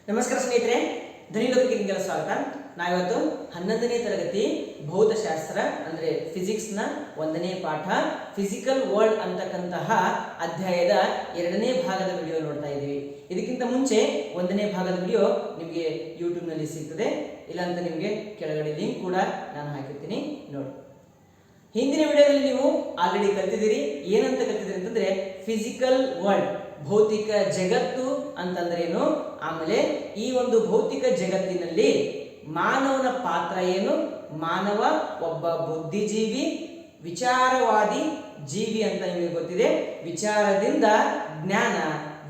ನಮಸ್ಕಾರ ಸ್ನೇಹಿತರೆ, ಧ್ವನಿಲೋಕಕ್ಕೆ ನಿಮಗೆಲ್ಲ ಸ್ವಾಗತ. ನಾವಿವತ್ತು 11ನೇ ತರಗತಿ ಭೌತಶಾಸ್ತ್ರ ಅಂದರೆ ಫಿಸಿಕ್ಸ್ನ 1ನೇ ಪಾಠ ಫಿಸಿಕಲ್ ವರ್ಲ್ಡ್ ಅಂತಕ್ಕಂತಹ ಅಧ್ಯಾಯದ 2ನೇ ಭಾಗದ ವಿಡಿಯೋ ನೋಡ್ತಾ ಇದ್ದೀವಿ. ಇದಕ್ಕಿಂತ ಮುಂಚೆ 1ನೇ ಭಾಗದ ವಿಡಿಯೋ ನಿಮಗೆ ಯೂಟ್ಯೂಬ್ನಲ್ಲಿ ಸಿಗ್ತದೆ, ಇಲ್ಲಾಂತ ನಿಮಗೆ ಕೆಳಗಡೆ ಲಿಂಕ್ ಕೂಡ ನಾನು ಹಾಕಿರ್ತೀನಿ, ನೋಡಿ. ಹಿಂದಿನ ವಿಡಿಯೋದಲ್ಲಿ ನೀವು ಆಲ್ರೆಡಿ ಕಲ್ತಿದ್ದೀರಿ. ಏನಂತ ಕಲ್ತಿದ್ದೀರಿ ಅಂತಂದ್ರೆ ಫಿಸಿಕಲ್ ವರ್ಲ್ಡ್, ಭೌತಿಕ ಜಗತ್ತು ಅಂತಂದ್ರೇನು, ಆಮೇಲೆ ಈ ಒಂದು ಭೌತಿಕ ಜಗತ್ತಿನಲ್ಲಿ ಮಾನವನ ಪಾತ್ರ ಏನು, ಮಾನವ ಒಬ್ಬ ಬುದ್ಧಿಜೀವಿ, ವಿಚಾರವಾದಿ ಜೀವಿ ಅಂತ ನಿಮಗೆ ಗೊತ್ತಿದೆ. ವಿಚಾರದಿಂದ ಜ್ಞಾನ,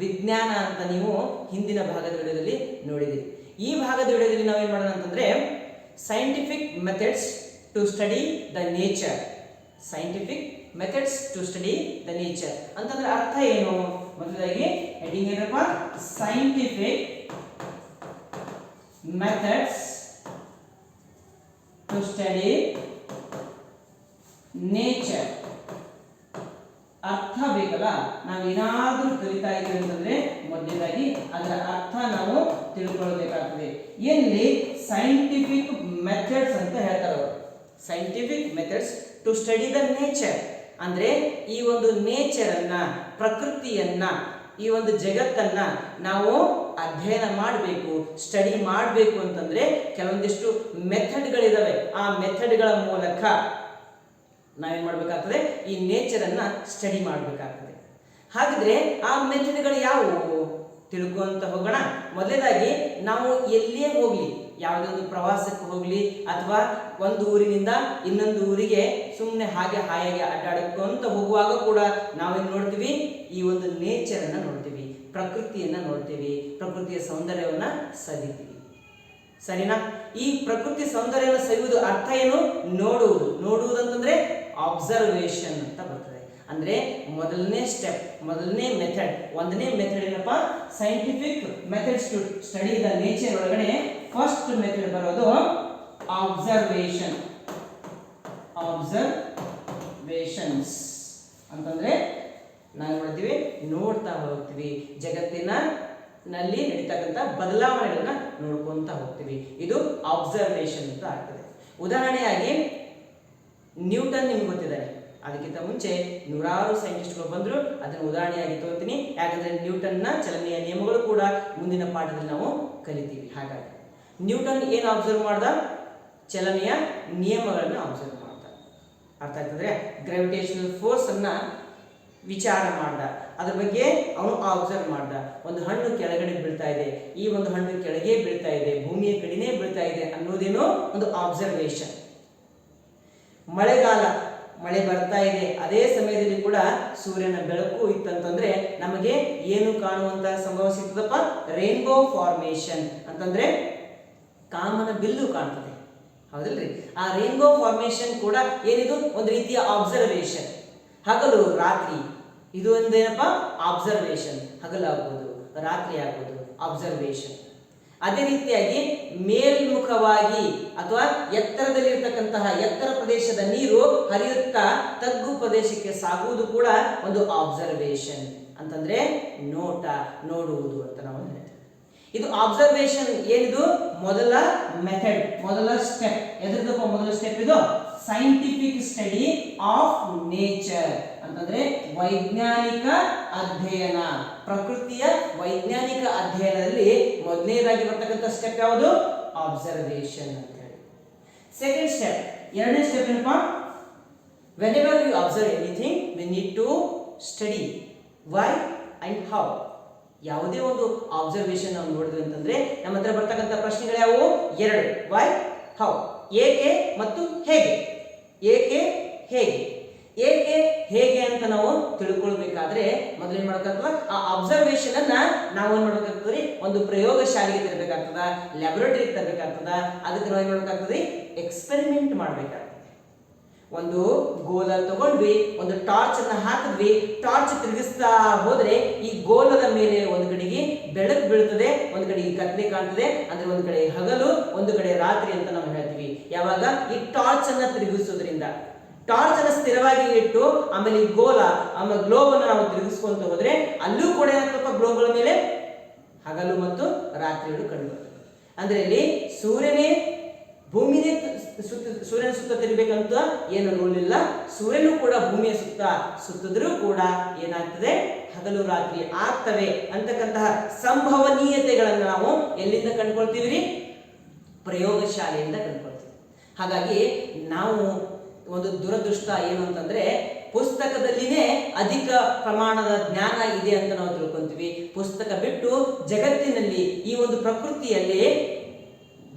ವಿಜ್ಞಾನ ಅಂತ ನೀವು ಹಿಂದಿನ ಭಾಗದ ವಿಡಿಯೋದಲ್ಲಿ ನೋಡಿದಿರಿ. ಈ ಭಾಗದ ವಿಡಿಯೋದಲ್ಲಿ ನಾವೇನು ಮಾಡೋಣ ಅಂತಂದ್ರೆ scientific methods to study the nature. Scientific methods to study the nature ಅಂತಂದ್ರೆ ಅರ್ಥ ಏನು? ಮೊದಲಾಗಿ ಹೆಡಿಂಗ್ ಏನಪ್ಪ? Scientific methods to study nature. ಅರ್ಥ ಬೇಕಲ್ಲ, ನಾವೇನಾದ್ರೂ ಕಲಿತಾ ಇದ್ದೀವಿ ಅಂತಂದ್ರೆ ಮೊದಲನೇದಾಗಿ ಅದರ ಅರ್ಥ ನಾವು ತಿಳ್ಕೊಳ್ಬೇಕಾಗ್ತದೆ. ಎಲ್ಲಿ ಸೈಂಟಿಫಿಕ್ ಮೆಥಡ್ಸ್ ಅಂತ ಹೇಳ್ತಾರೆ ಅವರು. Scientific methods to study the nature ಅಂದ್ರೆ ಈ ಒಂದು ನೇಚರ್ ಅನ್ನ, ಪ್ರಕೃತಿಯನ್ನ, ಈ ಒಂದು ಜಗತ್ತನ್ನ ನಾವು ಅಧ್ಯಯನ ಮಾಡಬೇಕು, ಸ್ಟಡಿ ಮಾಡಬೇಕು ಅಂತಂದ್ರೆ ಕೆಲವೊಂದಿಷ್ಟು ಮೆಥಡ್ಗಳಿದಾವೆ. ಆ ಮೆಥಡ್ಗಳ ಮೂಲಕ ನಾವೇನ್ ಮಾಡ್ಬೇಕಾಗ್ತದೆ? ಈ ನೇಚರ್ ಅನ್ನ ಸ್ಟಡಿ ಮಾಡಬೇಕಾಗ್ತದೆ. ಹಾಗಿದ್ರೆ ಆ ಮೆಥಡ್ಗಳು ಯಾವುವು ತಿಳ್ಕೊಂತ ಹೋಗೋಣ. ಮೊದಲನೇದಾಗಿ ನಾವು ಎಲ್ಲೇ ಹೋಗ್ಲಿ, ಯಾವುದೊಂದು ಪ್ರವಾಸಕ್ಕೆ ಹೋಗ್ಲಿ ಅಥವಾ ಒಂದು ಊರಿನಿಂದ ಇನ್ನೊಂದು ಊರಿಗೆ ಸುಮ್ಮನೆ ಹಾಗೆ ಹಾಯಾಗಿ ಅಡ್ಡಾಡ್ಕೊಂತ ಹೋಗುವಾಗ ಕೂಡ ನಾವೇನು ನೋಡ್ತೀವಿ? ಈ ಒಂದು ನೇಚರ್ ಅನ್ನ ನೋಡ್ತೀವಿ, ಪ್ರಕೃತಿಯನ್ನ ನೋಡ್ತೀವಿ, ಪ್ರಕೃತಿಯ ಸೌಂದರ್ಯವನ್ನ ಸವಿತೀವಿ. ಸರಿನಾ? ಈ ಪ್ರಕೃತಿ ಸೌಂದರ್ಯವನ್ನು ಸವಿಯುವುದು ಅರ್ಥ ಏನು? ನೋಡುವುದು. ನೋಡುವುದು ಅಂತಂದ್ರೆ ಅಬ್ಸರ್ವೇಷನ್ ಅಂತ ಬರ್ತದೆ. ಅಂದ್ರೆ ಮೊದಲನೇ ಸ್ಟೆಪ್, ಮೊದಲನೇ ಮೆಥಡ್, 1ನೇ ಮೆಥಡ್ ಏನಪ್ಪ? Scientific methods to study the nature ಒಳಗಡೆ ಫಸ್ಟ್ ಮೆಥಡ್ ಬರೋದು ಅಬ್ಸರ್ವೇಷನ್. ಅಬ್ಸರ್ವೇಷನ್ಸ್ ಅಂತಂದ್ರೆ ನಾವು ಮಾಡ್ತೀವಿ, ನೋಡ್ತಾ ಹೋಗ್ತೀವಿ, ಜಗತ್ತಿನ ನಲ್ಲಿ ನಡೀತಕ್ಕಂಥ ಬದಲಾವಣೆಗಳನ್ನ ನೋಡ್ಕೊಂತ ಹೋಗ್ತೀವಿ. ಇದು ಅಬ್ಸರ್ವೇಷನ್ ಅಂತ ಆಗ್ತದೆ. ಉದಾಹರಣೆಯಾಗಿ ನ್ಯೂಟನ್ ನಿಮ್ಗೆ ಗೊತ್ತಿದ್ದಾರೆ. ಅದಕ್ಕಿಂತ ಮುಂಚೆ ನೂರಾರು ಸೈಂಟಿಸ್ಟ್ಗಳು ಬಂದರು, ಅದನ್ನು ಉದಾಹರಣೆಯಾಗಿ ತೋರ್ತೀನಿ. ಯಾಕಂದ್ರೆ ನ್ಯೂಟನ್ನ ಚಲನೆಯ ನಿಯಮಗಳು ಕೂಡ ಮುಂದಿನ ಪಾಠದಲ್ಲಿ ನಾವು ಕಲಿತೀವಿ. ಹಾಗಾಗಿ ನ್ಯೂಟನ್ ಏನು ಅಬ್ಸರ್ವ್ ಮಾಡ್ದ? ಚಲನೆಯ ನಿಯಮಗಳನ್ನು ಅಬ್ಸರ್ವ್ ಮಾಡ್ದ. ಅರ್ಥ ಆಗ್ತದ್ರೆ? ಗ್ರಾವಿಟೇಷನಲ್ ಫೋರ್ಸ್ ಅನ್ನ ವಿಚಾರ ಮಾಡ್ದ, ಅದ್ರ ಬಗ್ಗೆ ಅವನು ಅಬ್ಸರ್ವ್ ಮಾಡ್ದ. ಒಂದು ಹಣ್ಣು ಕೆಳಗಡೆ ಬೀಳ್ತಾ ಇದೆ, ಈ ಒಂದು ಹಣ್ಣು ಕೆಳಗೆ ಬೀಳ್ತಾ ಇದೆ, ಭೂಮಿಯ ಕಡೆನೇ ಬೀಳ್ತಾ ಇದೆ ಅನ್ನೋದೇನೋ ಒಂದು ಅಬ್ಸರ್ವೇಷನ್. ಮಳೆಗಾಲ, ಮಳೆ ಬರ್ತಾ ಇದೆ, ಅದೇ ಸಮಯದಲ್ಲಿ ಕೂಡ ಸೂರ್ಯನ ಬೆಳಕು ಇತ್ತಂತಂದ್ರೆ ನಮಗೆ ಏನು ಕಾಣುವಂತ ಸಂಭವ ಸಿಗ್ತದಪ್ಪ? ರೈನ್ಬೋ ಫಾರ್ಮೇಶನ್ ಅಂತಂದ್ರೆ ಕಾಮನ ಬಿಲ್ಲು ಕಾಣ್ತದೆ, ಹೌದಲ್ರಿ? ಆ ರೈನ್ಬೋ ಫಾರ್ಮೇಶನ್ ಕೂಡ ಏನಿದು? ಒಂದು ರೀತಿಯ ಅಬ್ಸರ್ವೇಷನ್. ಹಗಲು ರಾತ್ರಿ, ಇದು ಒಂದೇನಪ್ಪ? ಅಬ್ಸರ್ವೇಷನ್. ಹಗಲಾಗ್ಬೋದು, ರಾತ್ರಿ ಆಗ್ಬೋದು, ಅಬ್ಸರ್ವೇಷನ್. ಅದೇ ರೀತಿಯಾಗಿ ಮೇಲ್ಮುಖವಾಗಿ ಅಥವಾ ಎತ್ತರದಲ್ಲಿರ್ತಕ್ಕಂತಹ ಎತ್ತರ ಪ್ರದೇಶದ ನೀರು ಹರಿಯುತ್ತಾ ತಗ್ಗು ಪ್ರದೇಶಕ್ಕೆ ಸಾಗುವುದು ಕೂಡ ಒಂದು ಅಬ್ಸರ್ವೇಷನ್. ಅಂತಂದ್ರೆ ನೋಟ, ನೋಡುವುದು ಅಂತ ನಾವು ಹೇಳ್ತೀವಿ. ಇದು ಅಬ್ಸರ್ವೇಷನ್ ಏನಿದು? ಮೊದಲ ಮೆಥಡ್, ಮೊದಲ ಸ್ಟೆಪ್. ಎದ್ರದಪ್ಪ ಮೊದಲ ಸ್ಟೆಪ್? ಇದು ಸೈಂಟಿಫಿಕ್ ಸ್ಟಡಿ ಆಫ್ ನೇಚರ್ ಅಂತಂದ್ರೆ ವೈಜ್ಞಾನಿಕ ಅಧ್ಯಯನ, ಪ್ರಕೃತಿಯ ವೈಜ್ಞಾನಿಕ ಅಧ್ಯಯನದಲ್ಲಿ ಮೊದಲನೇದಾಗಿ ಬರ್ತಕ್ಕಂಥ ಸ್ಟೆಪ್ ಯಾವುದು? ಅಬ್ಸರ್ವೇಷನ್ ಅಂತ ಹೇಳಿ. ಸೆಕೆಂಡ್ ಸ್ಟೆಪ್, 2ನೇ ಸ್ಟೆಪ್ ಏನಪ್ಪ? Whenever you observe anything we need to study why and how. ಯಾವುದೇ ಒಂದು ಅಬ್ಸರ್ವೇಷನ್ ನಾವು ನೋಡಿದ್ವಿ ಅಂತಂದ್ರೆ ನಮ್ಮ ಹತ್ರ ಬರ್ತಕ್ಕಂಥ ಪ್ರಶ್ನೆಗಳು ಯಾವುವು? 2, ವೈ, ಹೌ. ಏಕೆ ಮತ್ತು ಹೇಗೆ. ಏಕೆ, ಹೇಗೆ. ಏಕೆ, ಹೇಗೆ ಅಂತ ನಾವು ತಿಳ್ಕೊಳ್ಬೇಕಾದ್ರೆ ಮೊದಲೇನ್ ಮಾಡ್ಬೇಕಾಗ್ತದ? ಆ ಅಬ್ಸರ್ವೇಷನ್ ಅನ್ನ ನಾವು ಏನ್ ಮಾಡ್ಬೇಕಾಗ್ತದ್ರಿ? ಒಂದು ಪ್ರಯೋಗಶಾಲೆಗೆ ತರಬೇಕಾಗ್ತದ, ಲ್ಯಾಬೊರೇಟರಿಗೆ ತರಬೇಕಾಗ್ತದ. ಅದಕ್ಕೆ ನಾವು ಏನ್ ಮಾಡ್ಬೇಕಾಗ್ತದೆ? ಎಕ್ಸ್ಪೆರಿಮೆಂಟ್ ಮಾಡ್ಬೇಕಾಗ್ತದೆ. ಒಂದು ಗೋಲ ತಗೊಂಡ್ವಿ, ಒಂದು ಟಾರ್ಚ್ ಅನ್ನ ಹಾಕಿದ್ವಿ, ಟಾರ್ಚ್ ತಿರುಗಿಸ್ತಾ ಹೋದ್ರೆ ಈ ಗೋಲದ ಮೇಲೆ ಒಂದು ಕಡೆಗೆ ಬೆಳಕು ಬೀಳ್ತದೆ, ಒಂದು ಕಡೆಗೆ ಕತ್ಲೆ ಕಾಣ್ತದೆ. ಅಂದ್ರೆ ಒಂದು ಕಡೆ ಹಗಲು, ಒಂದು ಕಡೆ ರಾತ್ರಿ ಅಂತ ನಾವು ಹೇಳ್ತೀವಿ. ಯಾವಾಗ ಈ ಟಾರ್ಚ್ ಅನ್ನ ತಿರುಗಿಸೋದ್ರಿಂದ, ಟಾರ್ಚ್ ಅನ್ನ ಸ್ಥಿರವಾಗಿ ಇಟ್ಟು ಆಮೇಲೆ ಈ ಗೋಲ, ಆಮೇಲೆ ಗ್ಲೋಬ್ ಅನ್ನು ನಾವು ತಿರುಗಿಸ್ಕೊಂತ ಹೋದ್ರೆ ಅಲ್ಲೂ ಕೂಡ ಏನಾಗ್ತಪ್ಪ? ಗ್ಲೋಬ್ ಮೇಲೆ ಹಗಲು ಮತ್ತು ರಾತ್ರಿಗಳು ಕಂಡುಬರ್ತದೆ. ಅಂದ್ರೆ ಇಲ್ಲಿ ಸೂರ್ಯನೇ ಭೂಮಿನೇ ಸೂರ್ಯನ ಸುತ್ತ ತಿರುಗಬೇಕಂತ ಏನು ರೂಲ್ ಇಲ್ಲ. ಸೂರ್ಯನು ಕೂಡ ಭೂಮಿಯ ಸುತ್ತ ಸುತ್ತಿದ್ರೂ ಕೂಡ ಏನಾಗ್ತದೆ, ಹಗಲು ರಾತ್ರಿ ಆಗ್ತವೆ ಅಂತಕ್ಕಂತಹ ಸಂಭವನೀಯತೆಗಳನ್ನು ನಾವು ಎಲ್ಲಿಂದ ಕಂಡುಕೊಳ್ತೀವಿ? ಪ್ರಯೋಗಶಾಲೆಯಿಂದ ಕಂಡುಕೊಳ್ತೀವಿ. ಹಾಗಾಗಿ ನಾವು ಒಂದು ದುರದೃಷ್ಟ ಏನು ಅಂತಂದ್ರೆ, ಪುಸ್ತಕದಲ್ಲಿನೇ ಅಧಿಕ ಪ್ರಮಾಣದ ಜ್ಞಾನ ಇದೆ ಅಂತ ನಾವು ತಿಳ್ಕೊಂತೀವಿ. ಪುಸ್ತಕ ಬಿಟ್ಟು ಜಗತ್ತಿನಲ್ಲಿ ಈ ಒಂದು ಪ್ರಕೃತಿಯಲ್ಲಿ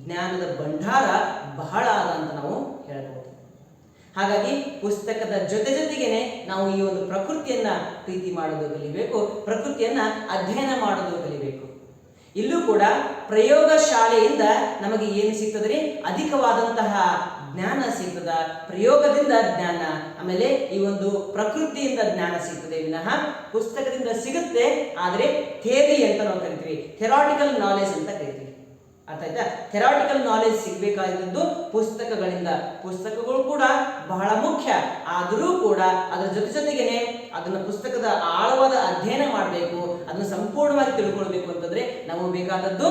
ಜ್ಞಾನದ ಭಂಡಾರ ಬಹಳ ಆದ ಅಂತ ನಾವು ಹೇಳಬಹುದು. ಹಾಗಾಗಿ ಪುಸ್ತಕದ ಜೊತೆಗೇನೆ ನಾವು ಈ ಒಂದು ಪ್ರಕೃತಿಯನ್ನ ಪ್ರೀತಿ ಮಾಡೋದು ಕಲಿಬೇಕು, ಪ್ರಕೃತಿಯನ್ನ ಅಧ್ಯಯನ ಮಾಡೋದು ಕಲಿಬೇಕು. ಇಲ್ಲೂ ಕೂಡ ಪ್ರಯೋಗಶಾಲೆಯಿಂದ ನಮಗೆ ಏನು ಸಿಗ್ತದ್ರಿ? ಅಧಿಕವಾದಂತಹ ಜ್ಞಾನ ಸಿಗ್ತದ. ಪ್ರಯೋಗದಿಂದ ಜ್ಞಾನ, ಆಮೇಲೆ ಈ ಒಂದು ಪ್ರಕೃತಿಯಿಂದ ಜ್ಞಾನ ಸಿಗ್ತದೆ ವಿನಃ ಪುಸ್ತಕದಿಂದ ಸಿಗುತ್ತೆ. ಆದರೆ ಥಿಯರಿ ಅಂತ ನಾವು ಕರಿತೀವಿ, ಥೆರಾಟಿಕಲ್ ನಾಲೆಜ್ ಅಂತ ಕರಿತೀವಿ. ಅರ್ಥ ಆಯ್ತಾ? ಥೆರಾಟಿಕಲ್ ನಾಲೆಜ್ ಸಿಗ್ಬೇಕಾಗಿದ್ದು ಪುಸ್ತಕಗಳಿಂದ. ಪುಸ್ತಕಗಳು ಕೂಡ ಬಹಳ ಮುಖ್ಯ, ಆದರೂ ಕೂಡ ಅದರ ಜೊತೆಗೇನೆ ಅದನ್ನ ಪುಸ್ತಕದ ಆಳವಾದ ಅಧ್ಯಯನ ಮಾಡಬೇಕು, ಅದನ್ನ ಸಂಪೂರ್ಣವಾಗಿ ತಿಳ್ಕೊಳ್ಬೇಕು ಅಂತಂದ್ರೆ ನಮಗೆ ಬೇಕಾದದ್ದು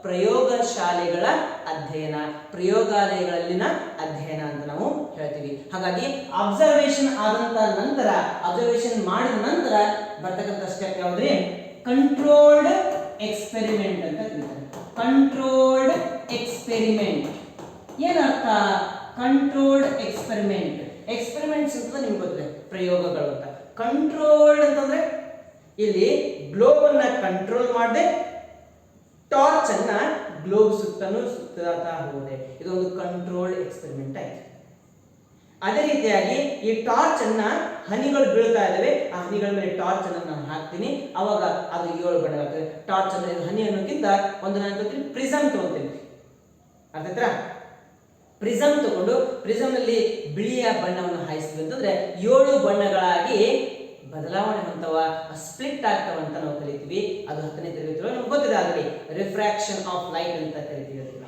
ಪ್ರಯೋಗಶಾಲೆಗಳ ಅಧ್ಯಯನ, ಪ್ರಯೋಗಾಲಯಗಳಲ್ಲಿನ ಅಧ್ಯಯನ ಅಂತ ನಾವು ಹೇಳ್ತೀವಿ. ಹಾಗಾಗಿ ಅಬ್ಸರ್ವೇಷನ್ ಆದಂತ ನಂತರ, ಅಬ್ಸರ್ವೇಷನ್ ಮಾಡಿದ ನಂತರ ಬರ್ತಕ್ಕಂಥ ಸ್ಟೆಪ್ ಯಾವ್ದ್ರಿ? ಕಂಟ್ರೋಲ್ಡ್ ಎಕ್ಸ್ಪೆರಿಮೆಂಟ್ ಅಂತ ಕರೀತಾರೆ. ಕಂಟ್ರೋಲ್ಡ್ ಎಕ್ಸ್ಪೆರಿಮೆಂಟ್ ಏನರ್ಥ? ಕಂಟ್ರೋಲ್ಡ್ ಎಕ್ಸ್ಪೆರಿಮೆಂಟ್, ಎಕ್ಸ್ಪೆರಿಮೆಂಟ್ಸ್ ಅಂತ ನಿಮ್ಗೆ ಗೊತ್ತಿದೆ, ಪ್ರಯೋಗಗಳು ಅಂತ. ಕಂಟ್ರೋಲ್ಡ್ ಅಂತಂದ್ರೆ ಇಲ್ಲಿ ಗ್ಲೋಬ್ ಅನ್ನ ಕಂಟ್ರೋಲ್ ಮಾಡದೆ ಟಾರ್ಚ್ ಅನ್ನ ಗ್ಲೋಬ್ ಸುತ್ತಲೂ ಸುತ್ತಾ ಹೋದೆ. ಇದೊಂದು ಕಂಟ್ರೋಲ್ಡ್ ಎಕ್ಸ್ಪೆರಿಮೆಂಟ್ ಆಯ್ತು. ಅದೇ ರೀತಿಯಾಗಿ ಈ ಟಾರ್ಚ್ ಅನ್ನ ಹನಿಗಳು ಬೀಳ್ತಾ ಇದಾವೆ, ಆ ಹನಿಗಳ ಮೇಲೆ ಟಾರ್ಚ್ ಅನ್ನು ನಾನು ಹಾಕ್ತೀನಿ, ಅವಾಗ ಅದು 7 ಬಣ್ಣವಾಗ್ತದೆ. ಟಾರ್ಚ್ ಅನ್ನ ಹನಿ ಅನ್ನೋಕ್ಕಿಂತ ಒಂದು ನಾನು ತಗೋತೀನಿ, ಪ್ರಿಸಮ್ ತಗೋತೀನಿ. ಅರ್ಥ ಆಯ್ತಾ? ಪ್ರಿಸಮ್ ತಗೊಂಡು ಪ್ರಿಸಮ್ ನಲ್ಲಿ ಬಿಳಿಯ ಬಣ್ಣವನ್ನು ಹಾಯಿಸ್ತೀವಿ ಅಂತಂದ್ರೆ 7 ಬಣ್ಣಗಳಾಗಿ ಬದಲಾವಣೆ ಹೊಂದವ, ಸ್ಪ್ಲಿಟ್ ಆಗ್ತವ ಅಂತ ನಾವು ಕರಿತೀವಿ. ಅದು 10ನೇ ತರಗತಿ ನಮ್ಗೆ ಗೊತ್ತಿದೆ ಆಲ್ರೆಡಿ, ರಿಫ್ರಾಕ್ಷನ್ ಆಫ್ ಲೈಟ್ ಅಂತ ಕರಿತೀವಿ ಅದನ್ನ.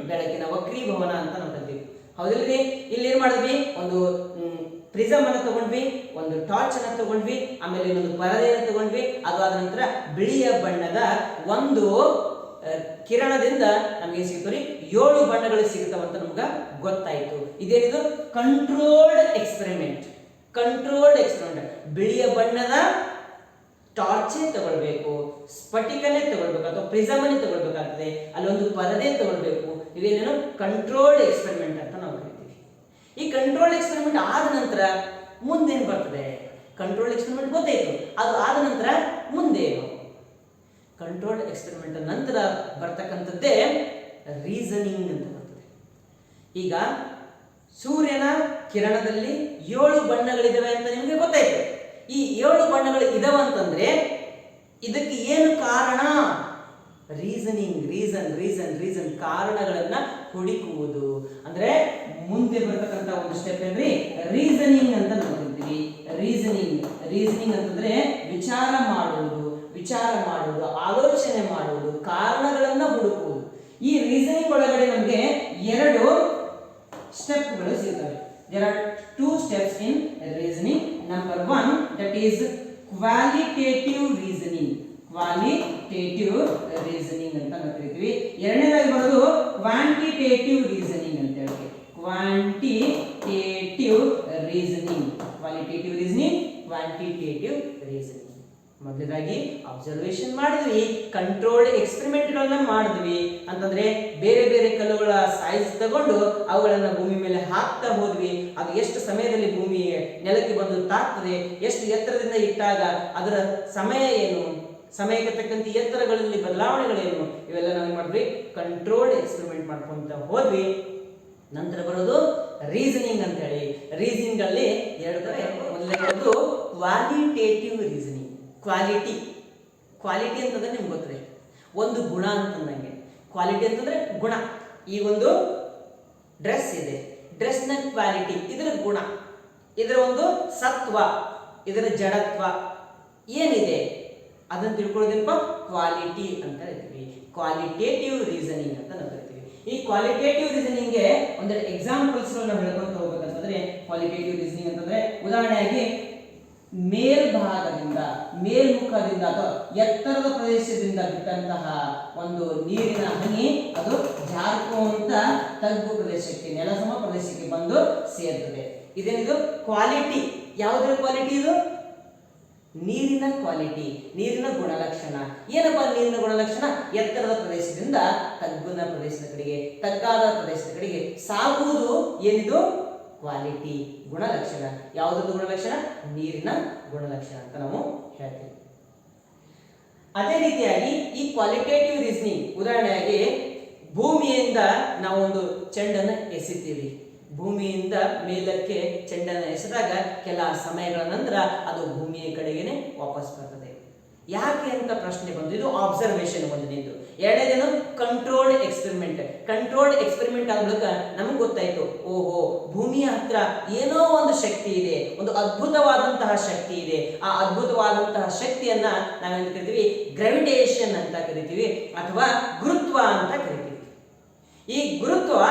ಬೆಳಕಿನ ವಕ್ರೀಭವನ ಅಂತ ನಾವು ಕರಿತೀವಿ. ಹೌದಿಲ್ರಿ? ಇಲ್ಲಿ ಏನ್ ಮಾಡಿದ್ವಿ? ಒಂದು ಪ್ರಿಸಮ್ ಅನ್ನು ತಗೊಂಡ್ವಿ, ಒಂದು ಟಾರ್ಚ್ ಅನ್ನು ತಗೊಂಡ್ವಿ, ಆಮೇಲೆ ಇನ್ನೊಂದು ಪರದೆಯನ್ನು ತಗೊಂಡ್ವಿ. ಅದು ಆದ ನಂತರ ಬಿಳಿಯ ಬಣ್ಣದ ಒಂದು ಕಿರಣದಿಂದ ನಮಗೆ ಸಿಗ್ತವ್ರಿ 7 ಬಣ್ಣಗಳು ಸಿಗ್ತಾವಂತ ನಮ್ಗೆ ಗೊತ್ತಾಯ್ತು. ಇದೇನಿದು? Controlled experiment. Controlled experiment. ಬಿಳಿಯ ಬಣ್ಣದ ಟಾರ್ಚೇ ತಗೊಳ್ಬೇಕು, ಸ್ಫಟಿಕನೇ ತಗೊಳ್ಬೇಕು ಅಥವಾ ಪ್ರಿಸಮ್ ಅನ್ನೇ ತಗೊಳ್ಬೇಕಾಗ್ತದೆ, ಅಲ್ಲೊಂದು ಪರದೆ ತಗೊಳ್ಬೇಕು. ಇವೇನೇನು? ಕಂಟ್ರೋಲ್ಡ್ ಎಕ್ಸ್ಪೆರಿಮೆಂಟ್ ಅಂತ ನಾವು ಕರಿತೀವಿ. ಈ ಕಂಟ್ರೋಲ್ಡ್ ಎಕ್ಸ್ಪೆರಿಮೆಂಟ್ ಆದ ನಂತರ ಮುಂದೇನು ಬರ್ತದೆ? ಕಂಟ್ರೋಲ್ಡ್ ಎಕ್ಸ್ಪೆರಿಮೆಂಟ್ ಗೊತ್ತಾಯ್ತು, ಅದು ಆದ ನಂತರ ಮುಂದೇನು? ಕಂಟ್ರೋಲ್ಡ್ ಎಕ್ಸ್ಪೆರಿಮೆಂಟ್ ನಂತರ ಬರ್ತಕ್ಕಂಥದ್ದೇ ರೀಸನಿಂಗ್ ಅಂತ ಬರ್ತದೆ. ಈಗ ಸೂರ್ಯನ ಕಿರಣದಲ್ಲಿ 7 ಬಣ್ಣಗಳಿದಾವೆ ಅಂತ ನಿಮಗೆ ಗೊತ್ತಾಯ್ತು. ಈ 7 ಬಣ್ಣಗಳು ಇದಾವೆ ಅಂತಂದ್ರೆ ಇದಕ್ಕೆ ಏನು ಕಾರಣ? ರೀಸನಿಂಗ್, ರೀಸನ್ ಕಾರಣಗಳನ್ನ ಹುಡುಕುವುದು. ಅಂದ್ರೆ ಮುಂದೆ ಬರ್ತಕ್ಕಂಥ ಒಂದು ಸ್ಟೆಪ್ ಏನ್ರಿ? ರೀಸನಿಂಗ್ ಅಂತ ನಾವು ಕರಿತೀವಿ. ರೀಸನಿಂಗ್ ಅಂತಂದ್ರೆ ವಿಚಾರ ಮಾಡುವುದು, ಆಲೋಚನೆ ಮಾಡುವುದು, ಕಾರಣಗಳನ್ನ ಹುಡುಕುವುದು. ಈ ರೀಸನಿಂಗ್ ಒಳಗಡೆ ನಮಗೆ 2 ಸ್ಟೆಪ್ಗಳು ಸಿಗ್ತವೆ. There are 2 steps in reasoning. Number 1, that is qualitative reasoning. Qualitative reasoning ಅಂತ ನಾವು ಕರಿತೀವಿ. ಎರಡನೇದಾಗಿ ಬರೋದು ಕ್ವಾಂಟಿಟೇಟಿವ್ ರೀಸನಿಂಗ್ ಅಂತ ಹೇಳಿ. Quantitative reasoning, quantitative reasoning. ಮೊದಲನೇದಾಗಿ ಅಬ್ಸರ್ವೇಷನ್ ಮಾಡಿದ್ವಿ, ಕಂಟ್ರೋಲ್ಡ್ ಎಕ್ಸ್ಪೆರಿಮೆಂಟ್ಗಳನ್ನ ಮಾಡಿದ್ವಿ. ಅಂತಂದ್ರೆ ಬೇರೆ ಬೇರೆ ಕಲ್ಲುಗಳ ಸೈಜ್ ತಗೊಂಡು ಅವುಗಳನ್ನ ಭೂಮಿ ಮೇಲೆ ಹಾಕ್ತಾ ಹೋದ್ವಿ. ಅದು ಎಷ್ಟು ಸಮಯದಲ್ಲಿ ಭೂಮಿ ನೆಲಕ್ಕೆ ಬಂದು ತಾಗ್ತದೆ, ಎಷ್ಟು ಎತ್ತರದಿಂದ ಇಟ್ಟಾಗ ಅದರ ಸಮಯ ಏನು, ಸಮಯಕ್ಕೆ ತಕ್ಕಂತೆ ಎತ್ತರಗಳಲ್ಲಿ ಬದಲಾವಣೆಗಳೇನು, ಇವೆಲ್ಲ ನಾವು ಮಾಡಿದ್ವಿ, ಕಂಟ್ರೋಲ್ಡ್ ಎಕ್ಸ್ಪೆರಿಮೆಂಟ್ ಮಾಡ್ಕೊಂತ ಹೋದ್ವಿ. ನಂತರ ಬರೋದು ರೀಸನಿಂಗ್ ಅಂತ ಹೇಳಿ. ರೀಸನಿಂಗ್ ಅಲ್ಲಿ 2 ತರ. ಮೊದಲನೇದು ಕ್ವಾಲಿಟೇಟಿವ್ ರೀಸನಿಂಗ್. ಕ್ವಾಲಿಟಿ ಅಂತಂದ್ರೆ ನಿಮ್ಗೆ ಗೊತ್ತಿದೆ, ಒಂದು ಗುಣ ಅಂತಂದಂಗೆ. ಕ್ವಾಲಿಟಿ ಅಂತಂದ್ರೆ ಗುಣ. ಈ ಒಂದು ಡ್ರೆಸ್ ಇದೆ, ಡ್ರೆಸ್ನ ಕ್ವಾಲಿಟಿ, ಇದರ ಗುಣ, ಇದರ ಒಂದು ಸತ್ವ, ಇದರ ಜಡತ್ವ ಏನಿದೆ ಅದನ್ನು ತಿಳ್ಕೊಳ್ಳೋದೇನಪ್ಪ? ಕ್ವಾಲಿಟಿ ಅಂತ ಹೇಳ್ತೀವಿ. ಕ್ವಾಲಿಟೇಟಿವ್ ರೀಸನಿಂಗ್ ಅಂತ ನಾವು ಹೇಳ್ತೀವಿ. ಈ ಕ್ವಾಲಿಟೇಟಿವ್ ರೀಸನಿಂಗ್ಗೆ ಒಂದೆರಡು ಎಕ್ಸಾಂಪಲ್ಸ್ ನಾವು ಹೇಳ್ಕೊಂತ ಹೋಗ್ಬೇಕಂತಂದ್ರೆ, ಕ್ವಾಲಿಟೇಟಿವ್ ರೀಸನಿಂಗ್ ಅಂತಂದ್ರೆ ಉದಾಹರಣೆಯಾಗಿ ಮೇಲ್ಭಾಗದಿಂದ ಮೇಲ್ಮುಖದಿಂದ ಅಥವಾ ಎತ್ತರದ ಪ್ರದೇಶದಿಂದ ಬಿಟ್ಟಂತಹ ಒಂದು ನೀರಿನ ಹನಿ ಅದು ಜಾರುವಂತ ತಗ್ಗು ಪ್ರದೇಶಕ್ಕೆ ನೆಲಸಮ ಪ್ರದೇಶಕ್ಕೆ ಬಂದು ಸೇರ್ತದೆ. ಇದೇನಿದು ಕ್ವಾಲಿಟಿ. ಯಾವುದರ ಕ್ವಾಲಿಟಿ ಇದು? ನೀರಿನ ಕ್ವಾಲಿಟಿ, ನೀರಿನ ಗುಣಲಕ್ಷಣ. ಏನಪ್ಪಾ ನೀರಿನ ಗುಣಲಕ್ಷಣ? ಎತ್ತರದ ಪ್ರದೇಶದಿಂದ ತಗ್ಗಿನ ಪ್ರದೇಶದ ಕಡೆಗೆ, ತಗ್ಗಾದ ಪ್ರದೇಶದ ಕಡೆಗೆ ಸಾಗುವುದು ಏನಿದು? ಕ್ವಾಲಿಟಿ, ಗುಣಲಕ್ಷಣ. ಯಾವುದೊಂದು ಗುಣಲಕ್ಷಣ? ನೀರಿನ ಗುಣಲಕ್ಷಣ ಅಂತ ನಾವು ಹೇಳ್ತೀವಿ. ಅದೇ ರೀತಿಯಾಗಿ ಈ ಕ್ವಾಲಿಟೇಟಿವ್ ರೀಸನಿಂಗ್, ಉದಾಹರಣೆಯಾಗಿ ಭೂಮಿಯಿಂದ ನಾವು ಒಂದು ಚೆಂಡನ್ನು ಎಸಿತೀವಿ. ಭೂಮಿಯಿಂದ ಮೇಲಕ್ಕೆ ಚೆಂಡನ್ನು ಎಸೆದಾಗ ಕೆಲ ಸಮಯಗಳ ನಂತರ ಅದು ಭೂಮಿಯ ಕಡೆಗೇನೆ ವಾಪಸ್ ಬರ್ತದೆ. ಯಾಕೆ ಅಂತ ಪ್ರಶ್ನೆ ಬಂದು, ಇದು ಆಬ್ಸರ್ವೇಷನ್ ಒಂದನೇದು. ಎರಡನೇದೇನು? Controlled experiment. ಕಂಟ್ರೋಲ್ಡ್ ಎಕ್ಸ್ಪೆರಿಮೆಂಟ್ ಆದ ಬಳಿಕ ನಮಗೆ ಗೊತ್ತಾಯ್ತು, ಓಹೋ ಭೂಮಿಯ ಹತ್ರ ಏನೋ ಒಂದು ಶಕ್ತಿ ಇದೆ, ಒಂದು ಅದ್ಭುತವಾದಂತಹ ಶಕ್ತಿ ಇದೆ. ಆ ಅದ್ಭುತವಾದಂತಹ ಶಕ್ತಿಯನ್ನ ನಾವೇನು ಕರಿತೀವಿ? ಗ್ರಾವಿಟೇಷನ್ ಅಂತ ಕರಿತೀವಿ, ಅಥವಾ ಗುರುತ್ವ ಅಂತ ಕರಿತೀವಿ. ಈ ಗುರುತ್ವ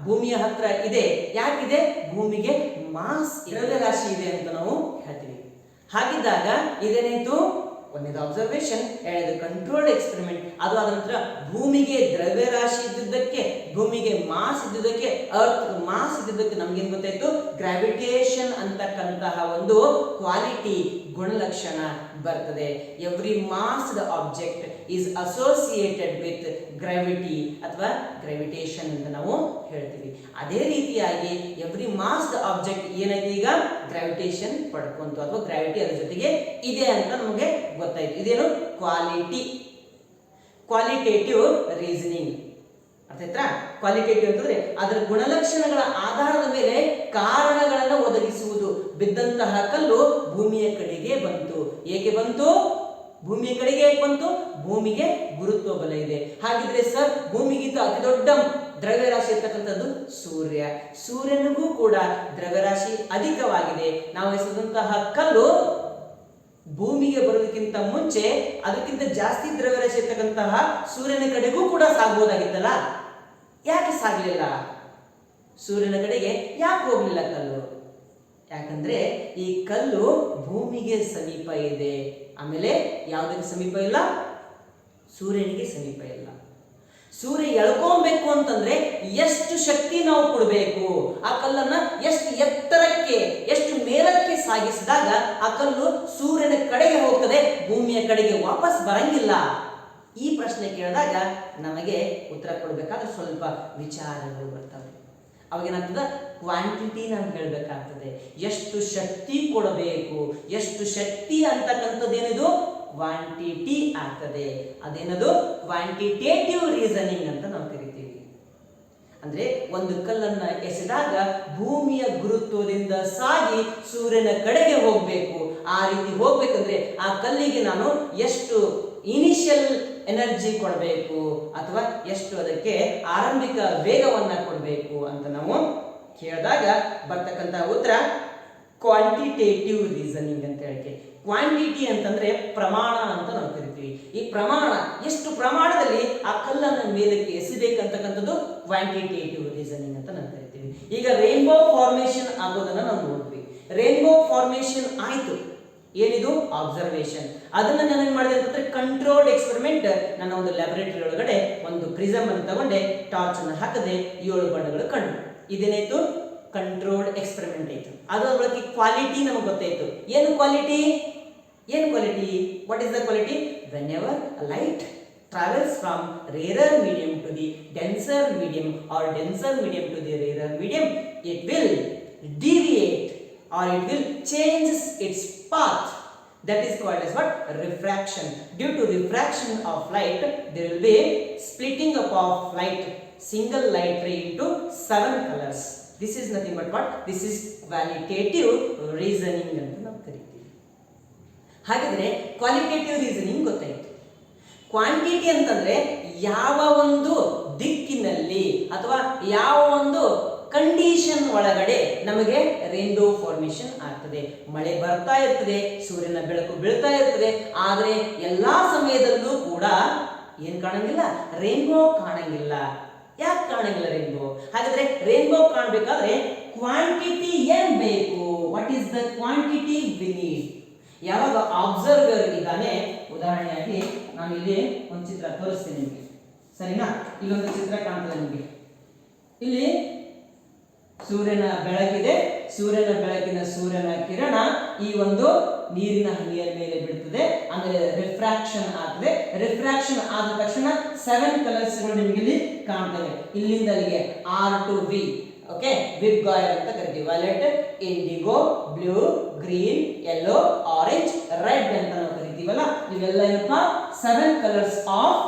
ಭೂಮಿಯ ಹತ್ರ ಇದೆ. ಯಾಕಿದೆ? ಭೂಮಿಗೆ ಮಾಸ್, ದ್ರವ್ಯರಾಶಿ ಇದೆ ಅಂತ ನಾವು ಹೇಳ್ತೀವಿ. ಹಾಗಿದ್ದಾಗ ಇದೇನಾಯ್ತು? ಒಂದೇದು ಅಬ್ಸರ್ವೇಷನ್, ಎರಡನೇದು ಕಂಟ್ರೋಲ್ಡ್ ಎಕ್ಸ್ಪೆರಿಮೆಂಟ್. ಅದು ಆದ ನಂತರ ಭೂಮಿಗೆ ದ್ರವ್ಯರಾಶಿ ಇದ್ದಿದ್ದಕ್ಕೆ, ಭೂಮಿಗೆ ಮಾಸ್ ಇದ್ದಿದ್ದಕ್ಕೆ, ಅರ್ತ್ ಮಾಸ್ ಇದ್ದಿದ್ದಕ್ಕೆ ನಮ್ಗೇನು ಗೊತ್ತಾಯ್ತು? ಗ್ರಾವಿಟೇಷನ್ ಅಂತಕ್ಕಂತಹ ಒಂದು ಕ್ವಾಲಿಟಿ, ಗುಣಲಕ್ಷಣ ಬರ್ತದೆ. Every massed object is associated with gravity ಅಥವಾ ಗ್ರಾವಿಟೇಷನ್ ಅಂತ ನಾವು ಹೇಳ್ತೀವಿ. ಅದೇ ರೀತಿಯಾಗಿ ಎವ್ರಿ ಮಾಸ್ಡ್ ಆಬ್ಜೆಕ್ಟ್ ಏನಾಯ್ತು? ಈಗ ಗ್ರಾವಿಟೇಷನ್ ಪಡ್ಕೊಂತು ಅಥವಾ ಗ್ರಾವಿಟಿ ಅದ್ರ ಜೊತೆಗೆ ಇದೆ ಅಂತ ನಮಗೆ ಗೊತ್ತಾಯ್ತು. ಇದೇನು? ಕ್ವಾಲಿಟಿ. ಕ್ವಾಲಿಟೇಟಿವ್ ರೀಸನಿಂಗ್ ಅರ್ಥ ಆಯ್ತಾ? ಕ್ವಾಲಿಟೇಟಿವ್ ಅಂತಂದ್ರೆ ಅದರ ಗುಣಲಕ್ಷಣಗಳ ಆಧಾರದ ಮೇಲೆ ಕಾರಣಗಳನ್ನು ಒದಗಿಸುವುದು. ಬಿದ್ದಂತಹ ಕಲ್ಲು ಭೂಮಿಯ ಕಡೆಗೆ ಬಂತು. ಏಕೆ ಬಂತು? ಭೂಮಿಯ ಕಡೆಗೆ ಏಕೆ ಬಂತು? ಭೂಮಿಗೆ ಗುರುತ್ವ ಬಲ ಇದೆ. ಹಾಗಿದ್ರೆ ಸರ್, ಭೂಮಿಗಿಂತ ಅತಿ ದೊಡ್ಡ ದ್ರವ್ಯರಾಶಿ ಇರ್ತಕ್ಕಂಥದ್ದು ಸೂರ್ಯ. ಸೂರ್ಯನಿಗೂ ಕೂಡ ದ್ರವ್ಯರಾಶಿ ಅಧಿಕವಾಗಿದೆ. ನಾವು ಎಸೆದಂತಹ ಕಲ್ಲು ಭೂಮಿಗೆ ಬರೋದಕ್ಕಿಂತ ಮುಂಚೆ ಅದಕ್ಕಿಂತ ಜಾಸ್ತಿ ದ್ರವ್ಯರಾಶಿ ಇರ್ತಕ್ಕಂತಹ ಸೂರ್ಯನ ಕಡೆಗೂ ಕೂಡ ಸಾಗಬಹುದಾಗಿತ್ತಲ್ಲ. ಯಾಕೆ ಸಾಗಲಿಲ್ಲ? ಸೂರ್ಯನ ಕಡೆಗೆ ಯಾಕೆ ಹೋಗ್ಲಿಲ್ಲ ಕಲ್ಲು? ಯಾಕಂದ್ರೆ ಈ ಕಲ್ಲು ಭೂಮಿಗೆ ಸಮೀಪ ಇದೆ. ಆಮೇಲೆ ಯಾವುದಕ್ಕೆ ಸಮೀಪ ಇಲ್ಲ? ಸೂರ್ಯನಿಗೆ ಸಮೀಪ ಇಲ್ಲ. ಸೂರ್ಯ ಎಳ್ಕೊಬೇಕು ಅಂತಂದ್ರೆ ಎಷ್ಟು ಶಕ್ತಿ ನಾವು ಕೊಡಬೇಕು? ಆ ಕಲ್ಲನ್ನ ಎಷ್ಟು ಎತ್ತರಕ್ಕೆ, ಎಷ್ಟು ಮೇಲಕ್ಕೆ ಸಾಗಿಸಿದಾಗ ಆ ಕಲ್ಲು ಸೂರ್ಯನ ಕಡೆಗೆ ಹೋಗ್ತದೆ, ಭೂಮಿಯ ಕಡೆಗೆ ವಾಪಸ್ ಬರಂಗಿಲ್ಲ. ಈ ಪ್ರಶ್ನೆ ಕೇಳಿದಾಗ ನಮಗೆ ಉತ್ತರ ಕೊಡಬೇಕಾದ್ರೆ ಸ್ವಲ್ಪ ವಿಚಾರಗಳು ಬರ್ತವೆ. ಅವಾಗೇನಾಗ್ತದೆ? ಕ್ವಾಂಟಿಟಿ ನಾವು ಹೇಳಬೇಕಾಗ್ತದೆ. ಎಷ್ಟು ಶಕ್ತಿ ಕೊಡಬೇಕು, ಎಷ್ಟು ಶಕ್ತಿ ಅಂತಕ್ಕಂಥದ್ದೇನಿದು? ಕ್ವಾಂಟಿಟಿ ಆಗ್ತದೆ. ಅದೇನದು? ಕ್ವಾಂಟಿಟೇಟಿವ್ ರೀಸನಿಂಗ್ ಅಂತ ನಾವು ಕರಿತೀವಿ. ಅಂದ್ರೆ ಒಂದು ಕಲ್ಲನ್ನ ಎಸೆದಾಗ ಭೂಮಿಯ ಗುರುತ್ವದಿಂದ ಸಾಗಿ ಸೂರ್ಯನ ಕಡೆಗೆ ಹೋಗ್ಬೇಕು. ಆ ರೀತಿ ಹೋಗ್ಬೇಕಂದ್ರೆ ಆ ಕಲ್ಲಿಗೆ ನಾನು ಎಷ್ಟು ಇನಿಷಿಯಲ್ ಎನರ್ಜಿ ಕೊಡಬೇಕು ಅಥವಾ ಎಷ್ಟು ಅದಕ್ಕೆ ಆರಂಭಿಕ ವೇಗವನ್ನ ಕೊಡಬೇಕು ಅಂತ ನಾವು ಕೇಳಿದಾಗ ಬರ್ತಕ್ಕಂಥ ಉತ್ತರ ಕ್ವಾಂಟಿಟೇಟಿವ್ ರೀಸನಿಂಗ್ ಅಂತ ಹೇಳಿ. ಕ್ವಾಂಟಿಟಿ ಅಂತಂದ್ರೆ ಪ್ರಮಾಣ ಅಂತ ನಾವು ಕರಿತೀವಿ. ಈ ಪ್ರಮಾಣ, ಎಷ್ಟು ಪ್ರಮಾಣದಲ್ಲಿ ಆ ಕಲ್ಲನ್ನು ಮೇಲಕ್ಕೆ ಎಸಿಬೇಕಂತಕ್ಕಂಥದ್ದು ಕ್ವಾಂಟಿಟೇಟಿವ್ ರೀಸನಿಂಗ್ ಅಂತ ನಾವು ಕರಿತೀವಿ. ಈಗ ರೈನ್ಬೋ ಫಾರ್ಮೇಷನ್ ಆಗೋದನ್ನ ನಾವು ನೋಡ್ತೀವಿ. ರೈನ್ಬೋ ಫಾರ್ಮೇಷನ್ ಆಯ್ತು, ಏನಿದು? ಅಬ್ಸರ್ವೇಷನ್. ಅದನ್ನ ನಾನು ಏನ್ ಮಾಡಿದೆ ಅಂತಂದ್ರೆ ಕಂಟ್ರೋಲ್ಡ್ ಎಕ್ಸ್ಪೆರಿಮೆಂಟ್. ನನ್ನ ಒಂದು ಲ್ಯಾಬೊರೇಟರಿ ಒಳಗಡೆ ಒಂದು ಪ್ರಿಸಮ್ ಅನ್ನು ತಗೊಂಡೆ, ಟಾರ್ಚ್ ಅನ್ನು ಹಾಕದೆ 7 ಬಣ್ಣಗಳು ಕಂಡು. ಇದೇನಾಯ್ತು? ಕಂಟ್ರೋಲ್ಡ್ ಎಕ್ಸ್ಪೆರಿಮೆಂಟ್ ಆಯ್ತು. ಅದರ ಬಳಕೆ ಕ್ವಾಲಿಟಿ ನಮಗೆ ಗೊತ್ತಾಯ್ತು. ಏನು ಕ್ವಾಲಿಟಿ? ಏನು quality? What is the quality? When ever light travels from rarer medium to the denser medium or denser medium to the rarer medium, it will deviate or it will change its path. That is called as what? Refraction. Due to refraction of light, there will be splitting up of light, single light ray into 7 colors. This is nothing but what? This is qualitative reasoning ಅಂತ ನಾವು ಕರಿತೀವಿ. ಹಾಗಿದ್ರೆ qualitative reasoning ಗೊತ್ತಾಯಿತು. Quantity ಅಂತಂದ್ರೆ ಯಾವ ಒಂದು ದಿಕ್ಕಿನಲ್ಲಿ ಅಥವಾ ಯಾವ ಒಂದು ಕಂಡೀಷನ್ ಒಳಗಡೆ ನಮಗೆ ರೈನ್ಬೋ ಫಾರ್ಮೇಷನ್ ಆಗ್ತದೆ. ಮಳೆ ಬರ್ತಾ ಇರ್ತದೆ, ಸೂರ್ಯನ ಬೆಳಕು ಬೀಳ್ತಾ ಇರ್ತದೆ, ಆದರೆ ಎಲ್ಲಾ ಸಮಯದಲ್ಲೂ ಕೂಡ ಏನ್ ಕಾಣಂಗಿಲ್ಲ? ರೈನ್ಬೋ ಕಾಣಂಗಿಲ್ಲ. ಯಾಕೆ ಕಾಣಂಗಿಲ್ಲ ರೇನ್ಬೋ? ಹಾಗಾದ್ರೆ ರೇನ್ಬೋ ಕಾಣಬೇಕಾದ್ರೆ ಕ್ವಾಂಟಿಟಿ ಏನ್ ಬೇಕು? What is the quantity we need? ಯಾವಾಗ ಅಬ್ಸರ್ವರ್ ಇದ್ದಾನೆ, ಉದಾಹರಣೆಯಾಗಿ ನಾನು ಇಲ್ಲಿ ಒಂದು ಚಿತ್ರ ತೋರಿಸ್ತೀನಿ ನಿಮಗೆ, ಸರಿನಾ? ಇಲ್ಲೊಂದು ಚಿತ್ರ ಕಾಣ್ತದೆ ನಿಮಗೆ. ಇಲ್ಲಿ ಸೂರ್ಯನ ಬೆಳಕಿದೆ, ಸೂರ್ಯನ ಬೆಳಕಿನ ಸೂರ್ಯನ ಕಿರಣ ಈ ಒಂದು ನೀರಿನ ಹನಿಯ ಮೇಲೆ ಬೀಳ್ತದೆ, ಆಮೇಲೆ ರಿಫ್ರಾಕ್ಷನ್ ಆಗ್ತದೆ. ರಿಫ್ರಾಕ್ಷನ್ ಆದ ತಕ್ಷಣ 7 ಕಲರ್ಸ್ ಗಳು ನಿಮಗೆ ಇಲ್ಲಿ ಕಾಣ್ತವೆ. ಇಲ್ಲಿಂದ ಅಲ್ಲಿಗೆ R to V, ಓಕೆ, ವಿಬ್ ಗಾಯರ್ ಅಂತ ಕರಿತೀವಿ. Violet, IndiGo, blue, green, yellow, orange, red ಅಂತ ನಾವು ಕರಿತೀವಲ್ಲ, ಇವೆಲ್ಲ ಏನಪ್ಪಾ 7 ಕಲರ್ಸ್ ಆಫ್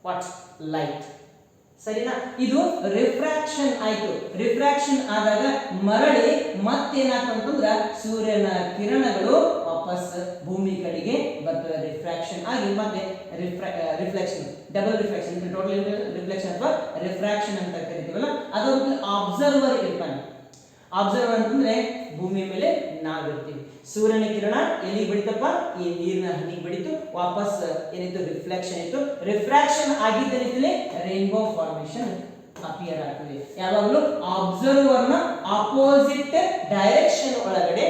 ವಾಟ್? ಲೈಟ್. ಸರಿನಾ? ಇದು ರಿಫ್ರಾಕ್ಷನ್ ಆಯ್ತು. ರಿಫ್ರಾಕ್ಷನ್ ಆದಾಗ ಮರಳಿ ಮತ್ತೇನಾಗ್ತಂತಂದ್ರ ಸೂರ್ಯನ ಕಿರಣಗಳು ವಾಪಸ್ ಭೂಮಿ ಕಡೆಗೆ ಬರ್ತವೆ. ರಿಫ್ರಾಕ್ಷನ್ ಆಗಿ ಮತ್ತೆ reflection, double reflection, total reflection ಅಥವಾ ರಿಫ್ರಾಕ್ಷನ್ ಅಂತ ಕರಿತೀವಲ್ಲ, ಅದೊಂದು ಅಬ್ಸರ್ವರ್ ಇರ್ತಾನೆ. ಅಬ್ಸರ್ವರ್ ಅಂತಂದ್ರೆ ಭೂಮಿ ಮೇಲೆ ನಾವಿರ್ತೀವಿ. ಸೂರ್ಯನ ಕಿರಣ ಎಲ್ಲಿ ಬಡಿತಪ್ಪ? ಈ ನೀರಿನ ಹನಿಗೆ ಬಡಿತು, ವಾಪಸ್ ಏನಿತ್ತು? ರಿಫ್ಲೆಕ್ಷನ್ ಇತ್ತು. ರಿಫ್ರಾಕ್ಷನ್ ಆಗಿದ್ದೇನೆ ರೇನ್ಬೋ ಫಾರ್ಮೇಶನ್ ಅಪಿಯರ್ ಆಗ್ತದೆ. ಯಾವಾಗಲೂ ಅಬ್ಸರ್ವರ್ ನ ಆಪೋಸಿಟ್ ಡೈರೆಕ್ಷನ್ ಒಳಗಡೆ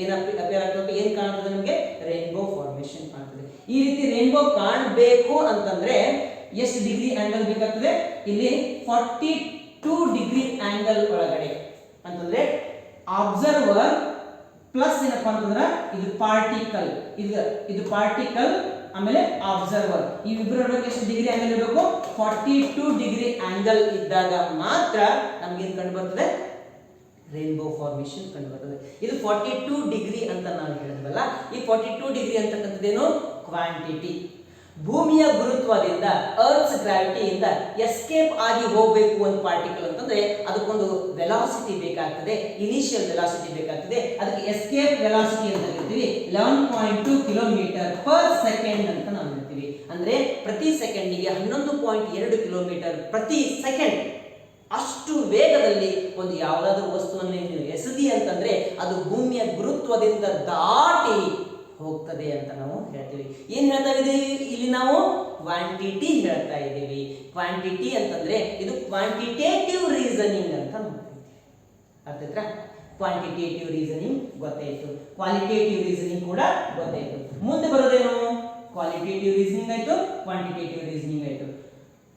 ಏನ್ ಅಪಿಯರ್ ಆಗ್ತದೆ? ಏನ್ ಕಾಣ್ತದೆ ನಮಗೆ? ರೇನ್ಬೋ ಫಾರ್ಮೇಶನ್ ಕಾಣ್ತದೆ. ಈ ರೀತಿ ರೇನ್ಬೋ ಕಾಣಬೇಕು ಅಂತಂದ್ರೆ ಎಷ್ಟು ಡಿಗ್ರಿ ಆಂಗಲ್ ಬೇಕಾಗ್ತದೆ? ಇಲ್ಲಿ 42 ಡಿಗ್ರಿ ಆಂಗಲ್ ಒಳಗಡೆ ಅಂತಂದ್ರೆ ಅಬ್ಸರ್ವರ್ ಪ್ಲಸ್ ಏನಪ್ಪಾ ಅಂತಂದ್ರೆ ಇದು ಪಾರ್ಟಿಕಲ್, ಇದು ಪಾರ್ಟಿಕಲ್, ಆಮೇಲೆ ಅಬ್ಸರ್ವರ್, ಇವಿಬ್ಬರ ಎಷ್ಟು ಡಿಗ್ರಿ ಆಂಗಲ್ ಇರಬೇಕು? 42 ಡಿಗ್ರಿ ಆಂಗಲ್ ಇದ್ದಾಗ ಮಾತ್ರ ನಮ್ಗೆ ಏನ್ ಕಂಡು ಬರ್ತದೆ? ರೇನ್ಬೋ ಫಾರ್ಮೇಶನ್ ಕಂಡು ಬರ್ತದೆ. ಇದು 42 ಡಿಗ್ರಿ ಅಂತ ನಾವು ಹೇಳಿದ್ವಲ್ಲ, ಈ 42 ಡಿಗ್ರಿ ಅಂತಕ್ಕಂಥದ್ದೇನು? ಕ್ವಾಂಟಿಟಿ. ಭೂಮಿಯ ಗುರುತ್ವದಿಂದ, ಅರ್ತ್ಸ್ ಗ್ರಾವಿಟಿಯಿಂದ ಎಸ್ಕೇಪ್ ಆಗಿ ಹೋಗಬೇಕು ಒಂದು ಪಾರ್ಟಿಕಲ್ ಅಂತಂದ್ರೆ ಅದಕ್ಕೊಂದು ವೆಲಾಸಿಟಿ ಬೇಕಾಗ್ತದೆ, ಇನಿಷಿಯಲ್ ವೆಲಾಸಿಟಿ ಬೇಕಾಗ್ತದೆ. ಅದಕ್ಕೆ ಎಸ್ಕೇಪ್ ವೆಲಾಸಿಟಿ ಅಂತ ಹೇಳ್ತೀವಿ. 11.2 ಕಿಲೋಮೀಟರ್ ಪರ್ ಸೆಕೆಂಡ್ ಅಂತ ನಾವು ಹೇಳ್ತೀವಿ. ಅಂದ್ರೆ ಪ್ರತಿ ಸೆಕೆಂಡಿಗೆ 11.2 ಕಿಲೋಮೀಟರ್ ಪ್ರತಿ ಸೆಕೆಂಡ್ ಅಷ್ಟು ವೇಗದಲ್ಲಿ ಒಂದು ಯಾವುದಾದ್ರೂ ವಸ್ತುವನ್ನು ನೀವು ಎಸೆದಿ ಅಂತಂದ್ರೆ ಅದು ಭೂಮಿಯ ಗುರುತ್ವದಿಂದ ದಾಟಿ ಹೋಗ್ತದೆ ಅಂತ ನಾವು ಹೇಳ್ತೀವಿ. ಏನ್ ಹೇಳ್ತಾ ಇದೀವಿ ಇಲ್ಲಿ? ನಾವು ಕ್ವಾಂಟಿಟಿ ಹೇಳ್ತಾ ಇದ್ದೀವಿ. ಕ್ವಾಂಟಿಟಿ ಅಂತಂದ್ರೆ ಇದು ಕ್ವಾಂಟಿಟೇಟಿವ್ ರೀಸನಿಂಗ್ ಅಂತ ನೋಡ್ತೀವಿ. ಅರ್ಥ ಆಯ್ತಾ? ಕ್ವಾಂಟಿಟೇಟಿವ್ ರೀಸನಿಂಗ್ ಗೊತ್ತಾಯ್ತು, ಕ್ವಾಲಿಟೇಟಿವ್ ರೀಸನಿಂಗ್ ಕೂಡ ಗೊತ್ತಾಯ್ತು. ಮುಂದೆ ಬರೋದೇನು? ಕ್ವಾಲಿಟೇಟಿವ್ ರೀಸನಿಂಗ್ ಆಯ್ತು, ಕ್ವಾಂಟಿಟೇಟಿವ್ ರೀಸನಿಂಗ್ ಆಯ್ತು.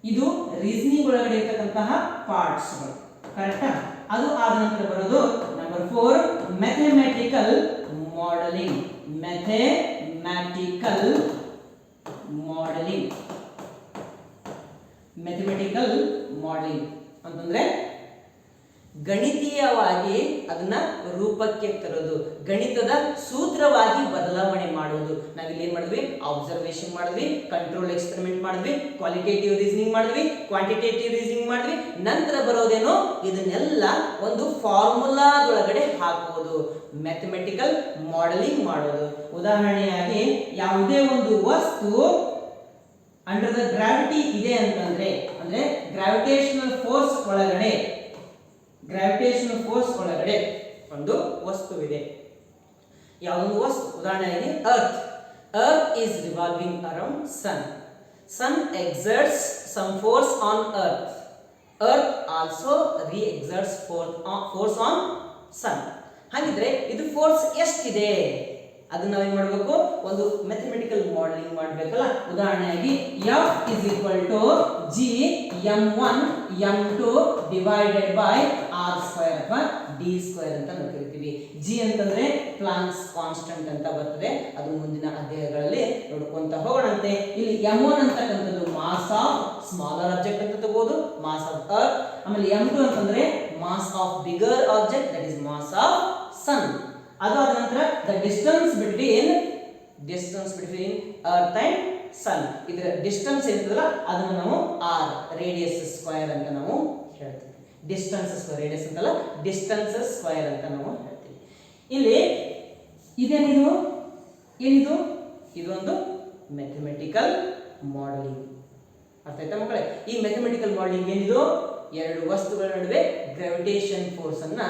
ಇದು ರೀಸನಿಂಗ್ ಒಳಗಡೆ ಇರ್ತಕ್ಕಂತಹ ಪಾರ್ಟ್ಸ್ಗಳು, ಕರೆಕ್ಟಾ? ಅದು ಆದ ನಂತರ ಬರೋದು number 4 mathematical modelling. Mathematical modelling. Mathematical modelling ಅಂತಂದ್ರೆ ಗಣಿತೀಯವಾಗಿ ಅದನ್ನ ರೂಪಕ್ಕೆ ತರೋದು, ಗಣಿತದ ಸೂತ್ರವಾಗಿ ಬದಲಾವಣೆ ಮಾಡುವುದು. ನಾವಿಲ್ಲಿ ಏನ್ ಮಾಡಿದ್ವಿ? ಅಬ್ಸರ್ವೇಷನ್ ಮಾಡಿದ್ವಿ, ಕಂಟ್ರೋಲ್ ಎಕ್ಸ್ಪೆರಿಮೆಂಟ್ ಮಾಡಿದ್ವಿ, ಕ್ವಾಲಿಟೇಟಿವ್ ರೀಸನಿಂಗ್ ಮಾಡಿದ್ವಿ, ಕ್ವಾಂಟಿಟೇಟಿವ್ ರೀಸನಿಂಗ್ ಮಾಡಿದ್ವಿ. ನಂತರ ಬರೋದೇನು? ಇದನ್ನೆಲ್ಲ ಒಂದು ಫಾರ್ಮುಲಾದೊಳಗಡೆ ಹಾಕುವುದು, ಮ್ಯಾಥಮೆಟಿಕಲ್ ಮಾಡೆಲಿಂಗ್ ಮಾಡೋದು. ಉದಾಹರಣೆಯಾಗಿ ಯಾವುದೇ ಒಂದು ವಸ್ತು ಅಂಡರ್ ದ ಗ್ರಾವಿಟಿ ಇದೆ ಅಂತಂದ್ರೆ, ಅಂದ್ರೆ ಗ್ರಾವಿಟೇಷನಲ್ ಫೋರ್ಸ್ ಒಳಗಡೆ, ಗ್ರಾವಿಟೇಷನಲ್ ಫೋರ್ಸ್ ಒಳಗಡೆ ಒಂದು ವಸ್ತುವಿದೆ. ಯಾವುದೊಂದು ವಸ್ತು? ಉದಾಹರಣೆಯಾಗಿ earth. Earth is revolving around sun. Sun exerts some force on earth. Earth also re-exerts force on sun. ಹಾಗಿದ್ರೆ ಇದು ಫೋರ್ಸ್ ಎಷ್ಟಿದೆ? ಅದನ್ನ ನಾವೇನ್ ಮಾಡಬೇಕು? ಒಂದು ಮ್ಯಾಥಮೆಟಿಕಲ್ ಮಾಡೆಲಿಂಗ್ ಮಾಡಬೇಕಲ್ಲ. ಉದಾಹರಣೆಯಾಗಿ F is equal to G m1 m2 divided by r square ಅಥವಾ d square ಅಂತ ನಾವು ಕರಿತೀವಿ. G ಅಂತಂದ್ರೆ ಪ್ಲಾಂಕ್ಸ್ ಕಾನ್ಸ್ಟೆಂಟ್ ಅಂತ ಬರ್ತದೆ, ಅದು ಮುಂದಿನ ಅಧ್ಯಾಯಗಳಲ್ಲಿ ನೋಡ್ಕೊಂತ ಹೋಗೋಣಂತೆ. ಇಲ್ಲಿ m1 ಅಂತಕ್ಕಂಥದ್ದು ಮಾಸ್ ಆಫ್ ಸ್ಮಾಲರ್ ಆಬ್ಜೆಕ್ಟ್ ಅಂತ ತಗೋಬಹುದು, ಮಾಸ್ ಆಫ್ ಅರ್ತ್. ಆಮೇಲೆ m2 ಅಂತಂದ್ರೆ mass of bigger object, that is mass of sun. ಅದಾದ ನಂತರ the distance between earth and sun, ಇದರ ಡಿಸ್ಟೆನ್ಸ್ ಇರ್ತದಲ್ಲ ಅದನ್ನು ನಾವು ಆರ್, ರೇಡಿಯಸ್ ಸ್ಕ್ವೇರ್ ಅಂತ ನಾವು ಹೇಳ್ತೀವಿ. ಡಿಸ್ಟೆನ್ಸ್ ಸ್ಕ್ವೇರ್, ರೇಡಿಯಸ್ ಅಂತಲ್ಲ, ಡಿಸ್ಟೆನ್ಸ್ ಸ್ಕ್ವೇರ್ ಅಂತ ನಾವು ಹೇಳ್ತೀವಿ. ಇಲ್ಲಿ ಇದೇನಿದು? ಏನಿದು? ಇದೊಂದು ಮ್ಯಾಥಮೆಟಿಕಲ್ ಮಾಡೆಲಿಂಗ್. ಅರ್ಥ ಆಯ್ತಾ ಮಕ್ಕಳೇ? ಈ ಮ್ಯಾಥಮೆಟಿಕಲ್ ಮಾಡೆಲಿಂಗ್ ಏನಿದು? ಎರಡು ವಸ್ತುಗಳ ನಡುವೆ ಗ್ರಾವಿಟೇಷನ್ ಫೋರ್ಸ್ ಅನ್ನ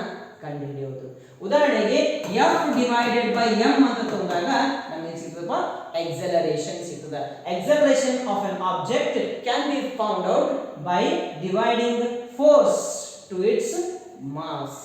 ಕಂಡುಹಿಡಿಯುವುದು. ಉದಾಹರಣೆಗೆ F ಡಿವೈಡೆಡ್ ಬೈ m ಅಂತ ತಗೊಂಡಾಗ ನಮಗೆ ಸಿಗ್ತದಪ್ಪ ಎಕ್ಸಲರೇಷನ್ ಸಿಗ್ತದೆ. ಸಿಗ್ತದೆ. Acceleration of an object can be found out by dividing force to its mass.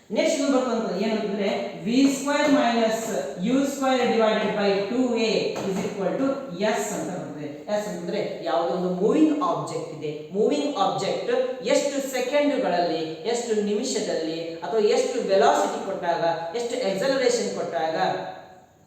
Next ಬರ್ತಂತ ಏನಂತಂದ್ರೆ v square minus u square divided by 2a is equal to s ಅಂತ ಬರ್ತದೆ. s ಅಂತಂದ್ರೆ ಯಾವುದೋ ಒಂದು ಮೂವಿಂಗ್ ಆಬ್ಜೆಕ್ಟ್ ಇದೆ, ಮೂವಿಂಗ್ ಆಬ್ಜೆಕ್ಟ್ ಎಷ್ಟು ಸೆಕೆಂಡ್ಗಳಲ್ಲಿ, ಎಷ್ಟು ನಿಮಿಷದಲ್ಲಿ ಅಥವಾ ಎಷ್ಟು ವೆಲಾಸಿಟಿ ಕೊಟ್ಟಾಗ, ಎಷ್ಟು ಎಕ್ಸಲರೇಷನ್ ಕೊಟ್ಟಾಗ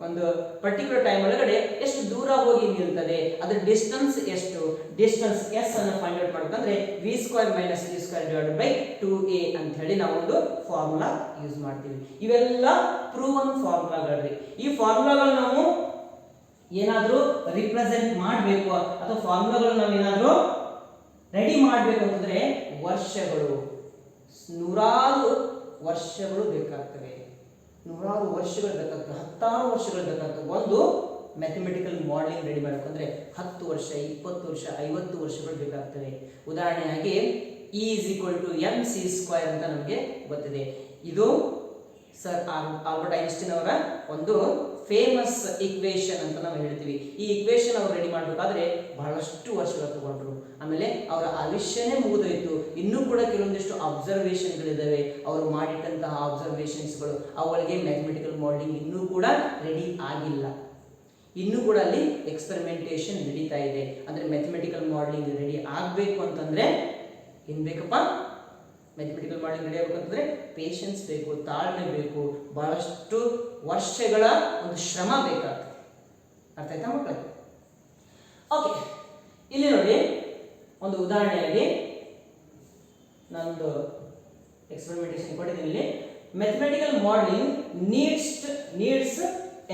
ಒಂದು ಪರ್ಟಿಕ್ಯುಲರ್ ಟೈಮ್ ಒಳಗಡೆ ಎಷ್ಟು ದೂರ ಹೋಗಿ ನಿಲ್ತದೆ, ಅದರ ಡಿಸ್ಟೆನ್ಸ್ ಎಷ್ಟು, ಡಿಸ್ಟೆನ್ಸ್ ಎಸ್ ಅನ್ನು ಫೈಂಡ್ ಔಟ್ ಮಾಡಬೇಕಂದ್ರೆ v square minus u square divided by 2a ಅಂತ ಹೇಳಿ ನಾವು ಒಂದು ಫಾರ್ಮುಲಾ ಯೂಸ್ ಮಾಡ್ತೀವಿ. ಇವೆಲ್ಲ ಪ್ರೂವನ್ ಫಾರ್ಮುಲಾಗಳ್ರಿ. ಈ ಫಾರ್ಮುಲಾಗಳು ನಾವು ಏನಾದರೂ ರಿಪ್ರೆಸೆಂಟ್ ಮಾಡಬೇಕು ಅಥವಾ ಫಾರ್ಮುಲಾಗಳು ನಾವು ಏನಾದರೂ ರೆಡಿ ಮಾಡಬೇಕು ಅಂತಂದ್ರೆ ವರ್ಷಗಳು, ನೂರಾರು ವರ್ಷಗಳು ಬೇಕಾಗ್ತವೆ, ನೂರಾರು ವರ್ಷಗಳು ಬೇಕಾಗ್ತವೆ, 10 ವರ್ಷಗಳು ಬೇಕಾಗ್ತವೆ. ಒಂದು ಮ್ಯಾಥಮೆಟಿಕಲ್ ಮಾಡೆಲಿಂಗ್ ರೆಡಿ ಮಾಡಬೇಕಂದ್ರೆ 10 ವರ್ಷ, 20 ವರ್ಷ, 50 ವರ್ಷಗಳು ಬೇಕಾಗ್ತವೆ. ಉದಾಹರಣೆಯಾಗಿ E is equal to mc square ಅಂತ ನಮಗೆ ಗೊತ್ತಿದೆ. ಇದು ಸರ್ ಆಲ್ಬರ್ಟ್ ಐನ್ಸ್ಟೀನ್ ಅವರ ಒಂದು ಫೇಮಸ್ ಇಕ್ವೇಶನ್ ಅಂತ ನಾವು ಹೇಳ್ತೀವಿ. ಈ ಇಕ್ವೇಶನ್ ಅವರು ರೆಡಿ ಮಾಡಬೇಕಾದ್ರೆ ಬಹಳಷ್ಟು ವರ್ಷಗಳು ತಗೊಂಡ್ರು. ಆಮೇಲೆ ಅವರ ಆಯುಷ್ಯನೇ ಮುಗಿದೋಯ್ತು. ಇನ್ನೂ ಕೂಡ ಕೆಲವೊಂದಿಷ್ಟು ಅಬ್ಸರ್ವೇಷನ್ಗಳಿದ್ದಾವೆ, ಅವರು ಮಾಡಿಟ್ಟಂತಹ ಅಬ್ಸರ್ವೇಷನ್ಸ್ಗಳು, ಅವುಗಳಿಗೆ ಮ್ಯಾಥಮೆಟಿಕಲ್ ಮಾಡೆಲಿಂಗ್ ಇನ್ನೂ ಕೂಡ ರೆಡಿ ಆಗಿಲ್ಲ. ಇನ್ನೂ ಕೂಡ ಅಲ್ಲಿ ಎಕ್ಸ್ಪೆರಿಮೆಂಟೇಷನ್ ನಡೀತಾ ಇದೆ. ಅಂದರೆ ಮ್ಯಾಥಮೆಟಿಕಲ್ ಮಾಡೆಲಿಂಗ್ ರೆಡಿ ಆಗಬೇಕು ಅಂತಂದರೆ ಏನು ಬೇಕಪ್ಪ? ಮ್ಯಾಥಮೆಟಿಕಲ್ ಮಾಡೆಲಿಂಗ್ ರೆಡಿ ಆಗಬೇಕಂತಂದರೆ ಪೇಷನ್ಸ್ ಬೇಕು, ತಾಳ್ಮೆ ಬೇಕು, ಬಹಳಷ್ಟು ವರ್ಷಗಳ ಒಂದು ಶ್ರಮ ಬೇಕಾಗ್ತದೆ. ಅರ್ಥ ಆಯ್ತಾ ಮಕ್ಕಳೇ? ಓಕೆ, ಇಲ್ಲಿ ನೋಡಿ ಒಂದು ಉದಾಹರಣೆಯಾಗಿ ನಾನೊಂದು ಎಕ್ಸ್ಪೆರಿಮೆಂಟೇಷನ್ ಕೊಟ್ಟಿದ್ದೀನಿ. ಇಲ್ಲಿ mathematical modelling needs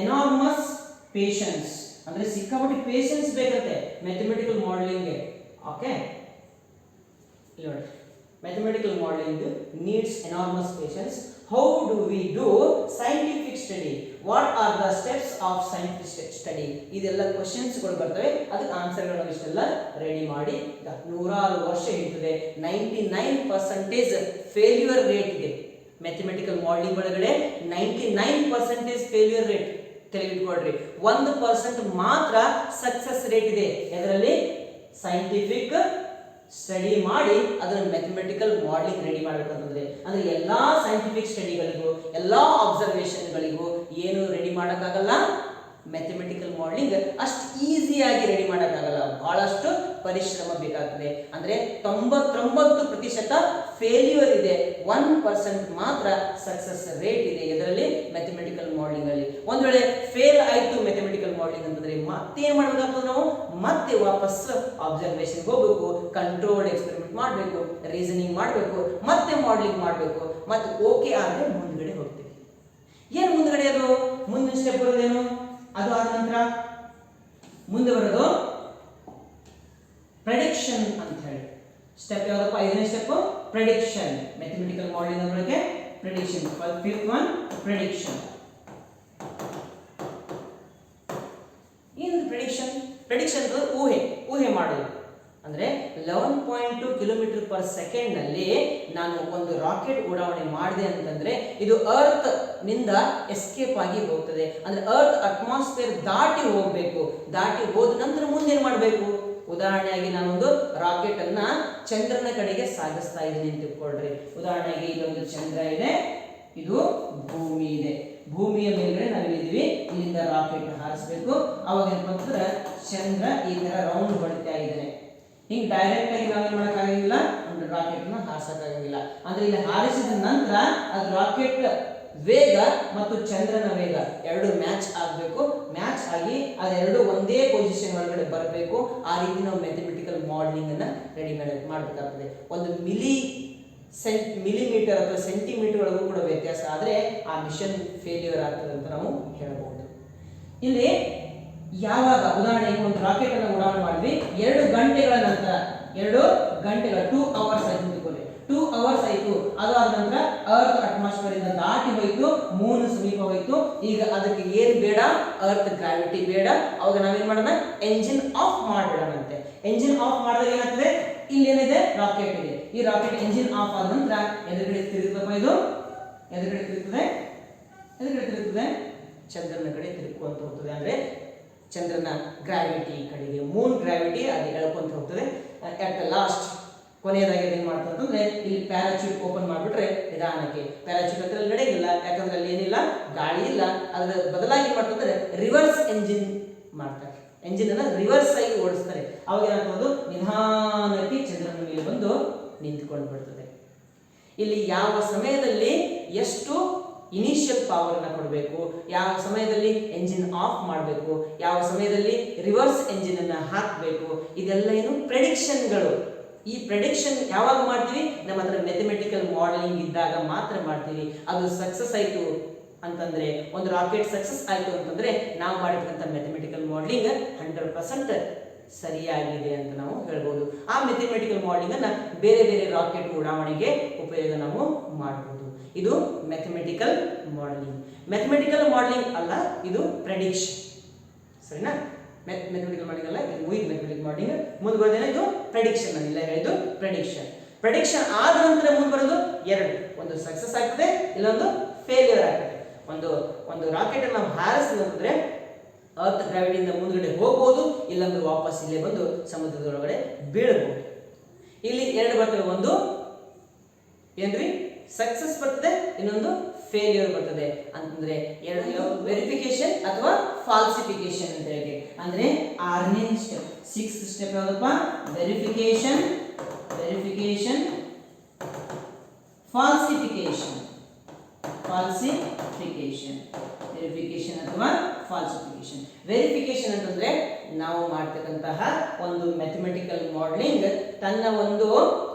enormous patience, ಅಂದರೆ ಸಿಕ್ಕಾಪಟ್ಟೆ ಪೇಷನ್ಸ್ ಬೇಕಂತೆ ಮ್ಯಾಥಮೆಟಿಕಲ್ ಮಾಡೆಲಿಂಗ್ಗೆ. ಓಕೆ, ಇಲ್ಲಿ ನೋಡಿ, mathematical modeling needs enormous patience. How do we do scientific study? What are the steps of scientific study? ಇದೆಲ್ಲ ಕ್ವೆಶ್ಚನ್ಸ್ ಗಳು ಬರ್ತವೆ, ಅದಕ್ಕೆ ಆನ್ಸರ್ ಗಳನ್ನು ಇಷ್ಟೆಲ್ಲ ರೆಡಿ ಮಾಡಿ ನೂರಾರು ವರ್ಷ ಇರ್ತದೆ. 99% ಫೇಲ್ಯೂರ್ ರೇಟ್ ಇದೆ ಮ್ಯಾಥಮೆಟಿಕಲ್ ಮಾಡೆಲಿಂಗ್ ಒಳಗಡೆ. 99% ಫೇಲ್ಯೂರ್ ರೇಟ್ ತಿಳಿದುಕೊಡ್ರಿ. 1% ಮಾತ್ರ ಸಕ್ಸಸ್ ರೇಟ್ ಇದೆ. ಇದರಲ್ಲಿ ಸೈಂಟಿಫಿಕ್ ಸ್ಟಡಿ ಮಾಡಿ ಅದನ್ನು ಮ್ಯಾಥಮೆಟಿಕಲ್ ಮಾಡೆಲಿಂಗ್ ರೆಡಿ ಮಾಡಬೇಕಂತಂದ್ರೆ, ಅಂದ್ರೆ ಎಲ್ಲಾ ಸೈಂಟಿಫಿಕ್ ಸ್ಟಡಿಗಳಿಗೂ ಎಲ್ಲಾ ಅಬ್ಸರ್ವೇಷನ್ಗಳಿಗೂ ಏನು ರೆಡಿ ಮಾಡೋಕ್ಕಾಗಲ್ಲ, ಮ್ಯಾಥಮೆಟಿಕಲ್ ಮಾಡೆಲಿಂಗ್ ಅಷ್ಟು ಈಸಿಯಾಗಿ ರೆಡಿ ಮಾಡೋಕ್ಕಾಗಲ್ಲ, ಬಹಳಷ್ಟು ಪರಿಶ್ರಮ ಬೇಕಾಗ್ತದೆ. ಅಂದ್ರೆ 99% ಫೇಲ್ಯೂರ್ ಇದೆ, 1% ಮಾತ್ರ ಸಕ್ಸಸ್ ರೇಟ್ ಇದೆ ಇದರಲ್ಲಿ ಮ್ಯಾಥಮೆಟಿಕಲ್ ಮಾಡೆಲಿಂಗ್ ಅಲ್ಲಿ. ಒಂದ್ ವೇಳೆ ಫೇಲ್ ಆಯ್ತು ಮ್ಯಾಥಮೆಟಿಕಲ್ ಮಾಡೆಲಿಂಗ್ ಅಂತಂದ್ರೆ ಮತ್ತೇನ್ ಮಾಡ್ಬೇಕಾಗ್ತದೆ? ನಾವು ಮತ್ತೆ ವಾಪಸ್ ಅಬ್ಸರ್ವೇಷನ್ ಹೋಗ್ಬೇಕು, ಕಂಟ್ರೋಲ್ಡ್ ಎಕ್ಸ್ಪೆರಿಮೆಂಟ್ ಮಾಡಬೇಕು, ರೀಸನಿಂಗ್ ಮಾಡಬೇಕು, ಮತ್ತೆ ಮಾಡೆಲಿಂಗ್ ಮಾಡಬೇಕು, ಮತ್ತೆ ಓಕೆ ಆದ್ರೆ ಮುಂದ್ಗಡೆ ಹೋಗ್ತೀವಿ. ಏನು ಮುಂದ್ಗಡೆ? ಅದು ಮುಂದಿನ ಸ್ಟೆಪ್ ಬರೋದೇನು? ಅದು ಆದ ನಂತರ ಮುಂದೆ ಬರೋದು ಪ್ರೆಡಿಕ್ಷನ್ ಅಂತ ಹೇಳಿ. ಸ್ಟೆಪ್ ಯಾವ್ದಪ್ಪ? 5ನೇ ಸ್ಟೆಪ್ ಪ್ರೆಡಿಕ್ಷನ್. ಮ್ಯಾಥಮೆಟಿಕಲ್ ಮಾಡೆಲಿಂಗ್ ಒಳಗೆ ಪ್ರೆಡಿಕ್ಷನ್. Fifth one prediction. ಏನು ಪ್ರೆಡಿಕ್ಷನ್? ಪ್ರೆಡಿಕ್ಷನ್ ಊಹೆ ಮಾಡೋದು. ಅಂದ್ರೆ 11.2 ಕಿಲೋಮೀಟರ್ ಪರ್ ಸೆಕೆಂಡ್ ನಲ್ಲಿ ನಾನು ಒಂದು ರಾಕೆಟ್ ಉಡಾವಣೆ ಮಾಡಿದೆ ಅಂತಂದ್ರೆ ಇದು ಅರ್ತ್ ನಿಂದ ಎಸ್ಕೇಪ್ ಆಗಿ ಹೋಗ್ತದೆ. ಅಂದ್ರೆ ಅರ್ತ್ ಅಟ್ಮಾಸ್ಫಿಯರ್ ದಾಟಿ ಹೋಗ್ಬೇಕು. ದಾಟಿ ಹೋದ ನಂತರ ಮುಂದೇನ್ ಮಾಡಬೇಕು? ಉದಾಹರಣೆಯಾಗಿ ನಾನೊಂದು ರಾಕೆಟ್ ಅನ್ನ ಚಂದ್ರನ ಕಡೆಗೆ ಸಾಗಿಸ್ತಾ ಇದ್ದೀನಿ ಅಂತ ತಿಳ್ಕೊಳ್ರಿ. ಉದಾಹರಣೆಗೆ ಇಲ್ಲೊಂದು ಚಂದ್ರ ಇದೆ, ಇದು ಭೂಮಿ ಇದೆ. ಭೂಮಿಯ ಮೇಲ್ಗಡೆ ನಾವಿದ್ದೀವಿ, ಇಲ್ಲಿಂದ ರಾಕೆಟ್ ಹಾರಿಸಬೇಕು. ಅವಾಗ ಏನಂತಂದ್ರೆ ಚಂದ್ರ ಈ ತರ ರೌಂಡ್ ಹೊಡಿತಾ ಇದ್ದಾನೆ. ಹಿಂಗೆ ಡೈರೆಕ್ಟ್ ಆಗಿ ನಾವೇನ್ ಮಾಡೋಕ್ಕಾಗಿಲ್ಲ, ಒಂದು ರಾಕೆಟ್ ನ ಹಾರಿಸಕ್ಕಾಗಿಲ್ಲ. ಅಂದ್ರೆ ಇಲ್ಲಿ ಹಾರಿಸಿದ ನಂತರ ಅದು ರಾಕೆಟ್ ವೇಗ ಮತ್ತು ಚಂದ್ರನ ವೇಗ ಎರಡು ಮ್ಯಾಚ್ ಆಗಬೇಕು. ಮ್ಯಾಚ್ ಆಗಿ ಅದೆರಡು ಒಂದೇ ಪೊಸಿಷನ್ ಒಳಗಡೆ ಬರಬೇಕು. ಆ ರೀತಿ ನಾವು ಮ್ಯಾಥಮೆಟಿಕಲ್ ಮಾಡೆಲಿಂಗ್ ಅನ್ನ ರೆಡಿ ಮಾಡಬೇಕಾಗ್ತದೆ. ಒಂದು ಮಿಲಿಮೀಟರ್ ಅಥವಾ ಸೆಂಟಿಮೀಟರ್ ಒಳಗೂ ಕೂಡ ವ್ಯತ್ಯಾಸ ಆದರೆ ಆ ಮಿಷನ್ ಫೇಲ್ಯೂರ್ ಆಗ್ತದೆ ಅಂತ ನಾವು ಹೇಳಬಹುದು. ಇಲ್ಲಿ ಯಾವಾಗ ಉದಾಹರಣೆಗೆ ಒಂದು ರಾಕೆಟ್ ಅನ್ನು ಉಡಾವಣೆ ಮಾಡಿದ್ವಿ, 2 ಗಂಟೆಗಳ ನಂತರ 2 ಗಂಟೆಗಳ 2 ಅವರ್ಸ್ ಆಯ್ತು ಅಂದ್ಕೊಳ್ಳಿ. 2 ಅವರ್ಸ್ ಆಯ್ತು. ಅದಾದ ನಂತರ ಅರ್ತ್ ಅಟ್ಮಾಸ್ಫಿಯರ್ ಇಂದ ದಾಟಿ ಹೋಯ್ತು, ಮೂನ್ ಸಮೀಪ ಹೋಯ್ತು. ಈಗ ಅದಕ್ಕೆ ಏನ್ ಬೇಡ? ಅರ್ತ್ ಗ್ರಾವಿಟಿ ಬೇಡ. ಅವಾಗ ನಾವೇನ್ ಮಾಡೋಣ? ಎಂಜಿನ್ ಆಫ್ ಮಾಡ್ಬಿಡೋಣಂತೆ. ಎಂಜಿನ್ ಆಫ್ ಮಾಡಿದಾಗ ಏನಾಗ್ತದೆ? ಇಲ್ಲಿ ಏನಿದೆ? ರಾಕೆಟ್ ಇದೆ. ಈ ರಾಕೆಟ್ ಎಂಜಿನ್ ಆಫ್ ಆದ ನಂತರ ಎದುರುಗಡೆ ತಿರುಗುತ್ತಪ್ಪ. ಇದು ಎದುರುಗಡೆ ತಿರುಗುತ್ತದೆ, ಚಂದ್ರನ ಕಡೆ ತಿರುಗುವಂತ ಹೋಗ್ತದೆ. ಅಂದ್ರೆ ಚಂದ್ರನ ಗ್ರಾವಿಟಿ ಕಡೆಗೆ, ಮೂನ್ ಗ್ರಾವಿಟಿ ಅದು ಎಳ್ಕೊಂತ ಹೋಗ್ತದೆ. ಅಟ್ ದ ಲಾಸ್ಟ್ ಕೊನೆಯದಾಗಿ ಏನು ಮಾಡ್ತಾರೆ ಅಂತಂದ್ರೆ ಇಲ್ಲಿ ಪ್ಯಾರಾಚೂಟ್ ಓಪನ್ ಮಾಡಿಬಿಟ್ರೆ ನಿಧಾನಕ್ಕೆ, ಪ್ಯಾರಾಚೂಟ್ ಹತ್ರ ನಡೆಯಿಲ್ಲ, ಯಾಕಂದ್ರೆ ಅಲ್ಲಿ ಏನಿಲ್ಲ, ಗಾಳಿ ಇಲ್ಲ. ಅದರ ಬದಲಾಗಿ ಮಾಡ್ತಂದ್ರೆ ರಿವರ್ಸ್ ಎಂಜಿನ್ ಮಾಡ್ತಾರೆ, ಎಂಜಿನ್ ಅನ್ನ ರಿವರ್ಸ್ ಆಗಿ ಓಡಿಸ್ತಾರೆ. ಅವಾಗ ಏನಾಗ್ತದೆ, ನಿಧಾನಕ್ಕೆ ಚಂದ್ರನ ಮೇಲೆ ಬಂದು ನಿಂತ್ಕೊಂಡು ಬಿಡ್ತದೆ. ಇಲ್ಲಿ ಯಾವ ಸಮಯದಲ್ಲಿ ಎಷ್ಟು ಇನಿಷಿಯಲ್ ಪವರ್ ಅನ್ನ ಕೊಡಬೇಕು, ಯಾವ ಸಮಯದಲ್ಲಿ ಎಂಜಿನ್ ಆಫ್ ಮಾಡಬೇಕು, ಯಾವ ಸಮಯದಲ್ಲಿ ರಿವರ್ಸ್ ಎಂಜಿನ್ ಅನ್ನ ಹಾಕಬೇಕು, ಇದೆಲ್ಲ ಏನು ಪ್ರೆಡಿಕ್ಷನ್ಗಳು. ಈ ಪ್ರೆಡಿಕ್ಷನ್ ಯಾವಾಗ ಮಾಡ್ತೀವಿ, ನಮ್ಮ ಹತ್ರ ಮ್ಯಾಥಮೆಟಿಕಲ್ ಮಾಡೆಲಿಂಗ್ ಇದ್ದಾಗ ಮಾತ್ರ ಮಾಡ್ತೀವಿ. ಅದು ಸಕ್ಸಸ್ ಆಯಿತು ಅಂತಂದ್ರೆ, ಒಂದು ರಾಕೆಟ್ ಸಕ್ಸಸ್ ಆಯಿತು ಅಂತಂದ್ರೆ ನಾವು ಮಾಡಿರ್ತಕ್ಕಂಥ ಮ್ಯಾಥಮೆಟಿಕಲ್ ಮಾಡೆಲಿಂಗ್ 100% ಸರಿಯಾಗಿದೆ ಅಂತ ನಾವು ಹೇಳ್ಬೋದು. ಆ ಮ್ಯಾಥಮೆಟಿಕಲ್ ಮಾಡೆಲಿಂಗ್ ಅನ್ನ ಬೇರೆ ಬೇರೆ ರಾಕೆಟ್ ಉಡಾವಣೆಗೆ ಉಪಯೋಗ ನಾವು ಮಾಡಬಹುದು. ಇದು ಮ್ಯಾಥಮೆಟಿಕಲ್ ಮಾಡೆಲಿಂಗ್. ಮ್ಯಾಥಮೆಟಿಕಲ್ ಮಾಡೆಲಿಂಗ್ ಅಲ್ಲ, ಇದು ಪ್ರೆಡಿಕ್ಷನ್. ಸರಿನಾ? ಮ್ಯಾಥಮೆಟಿಕಲ್ ಮಾಡೆಲಿಂಗ್ ಅಲ್ಲ, ಇದು ಮುಗಿದ ಮ್ಯಾಥಮೆಟಿಕಲ್ ಮಾಡೆಲಿಂಗ್. ಮುಂದೆ ಬರೋದೇನೋ ಇದು ಪ್ರೆಡಿಕ್ಷನ್. ಇಲ್ಲ ಹೇಳಿದ್ದು ಪ್ರೆಡಿಕ್ಷನ್. ಪ್ರೆಡಿಕ್ಷನ್ ಆದ ನಂತರ ಮುಂದೆ ಬರೋದು ಎರಡು, ಒಂದು ಸಕ್ಸಸ್ ಆಗ್ತದೆ, ಇಲ್ಲೊಂದು ಫೇಲ್ಯೂರ್ ಆಗ್ತದೆ. ಒಂದು ರಾಕೆಟ್ ಅನ್ನು ನಾವು ಹಾರಿಸಿದ್ರೆ ಅರ್ತ್ ಗ್ರಾವಿಟಿಯಿಂದ ಮುಂದ್ಗಡೆ ಹೋಗ್ಬೋದು, ಇಲ್ಲಂದ್ರೆ ವಾಪಸ್ ಇಲ್ಲೇ ಬಂದು ಸಮುದ್ರದೊಳಗಡೆ ಬೀಳಬಹುದು. ಇಲ್ಲಿ ಎರಡು ಬರ್ತವೆ, ಒಂದು ಏನ್ರಿ ಸಕ್ಸಸ್ ಬರ್ತದೆ, ಇನ್ನೊಂದು ಫೇಲ್ಯೂರ್ ಬರ್ತದೆ. ಅಂತಂದ್ರೆ ಎರಡು ವೆರಿಫಿಕೇಶನ್ ಅಥವಾ ಫಾಲ್ಸಿಫಿಕೇಶನ್ ಅಂತ ಹೇಳಿ. ಅಂದ್ರೆ 6ನೇ ಸ್ಟೆಪ್, 6th ಸ್ಟೆಪ್ ಯಾವ್ದಪ್ಪ? ವೆರಿಫಿಕೇಶನ್, ಫಾಲ್ಸಿಫಿಕೇಶನ್, ವೆರಿಫಿಕೇಶನ್ ಅಥವಾ ಫಾಲ್ಸಿಫಿಕೇಶನ್. ವೆರಿಫಿಕೇಶನ್ ಅಂತಂದ್ರೆ ನಾವು ಮಾಡ್ತಕ್ಕಂತಹ ಒಂದು ಮ್ಯಾಥಮೆಟಿಕಲ್ ಮಾಡೆಲಿಂಗ್ ತನ್ನ ಒಂದು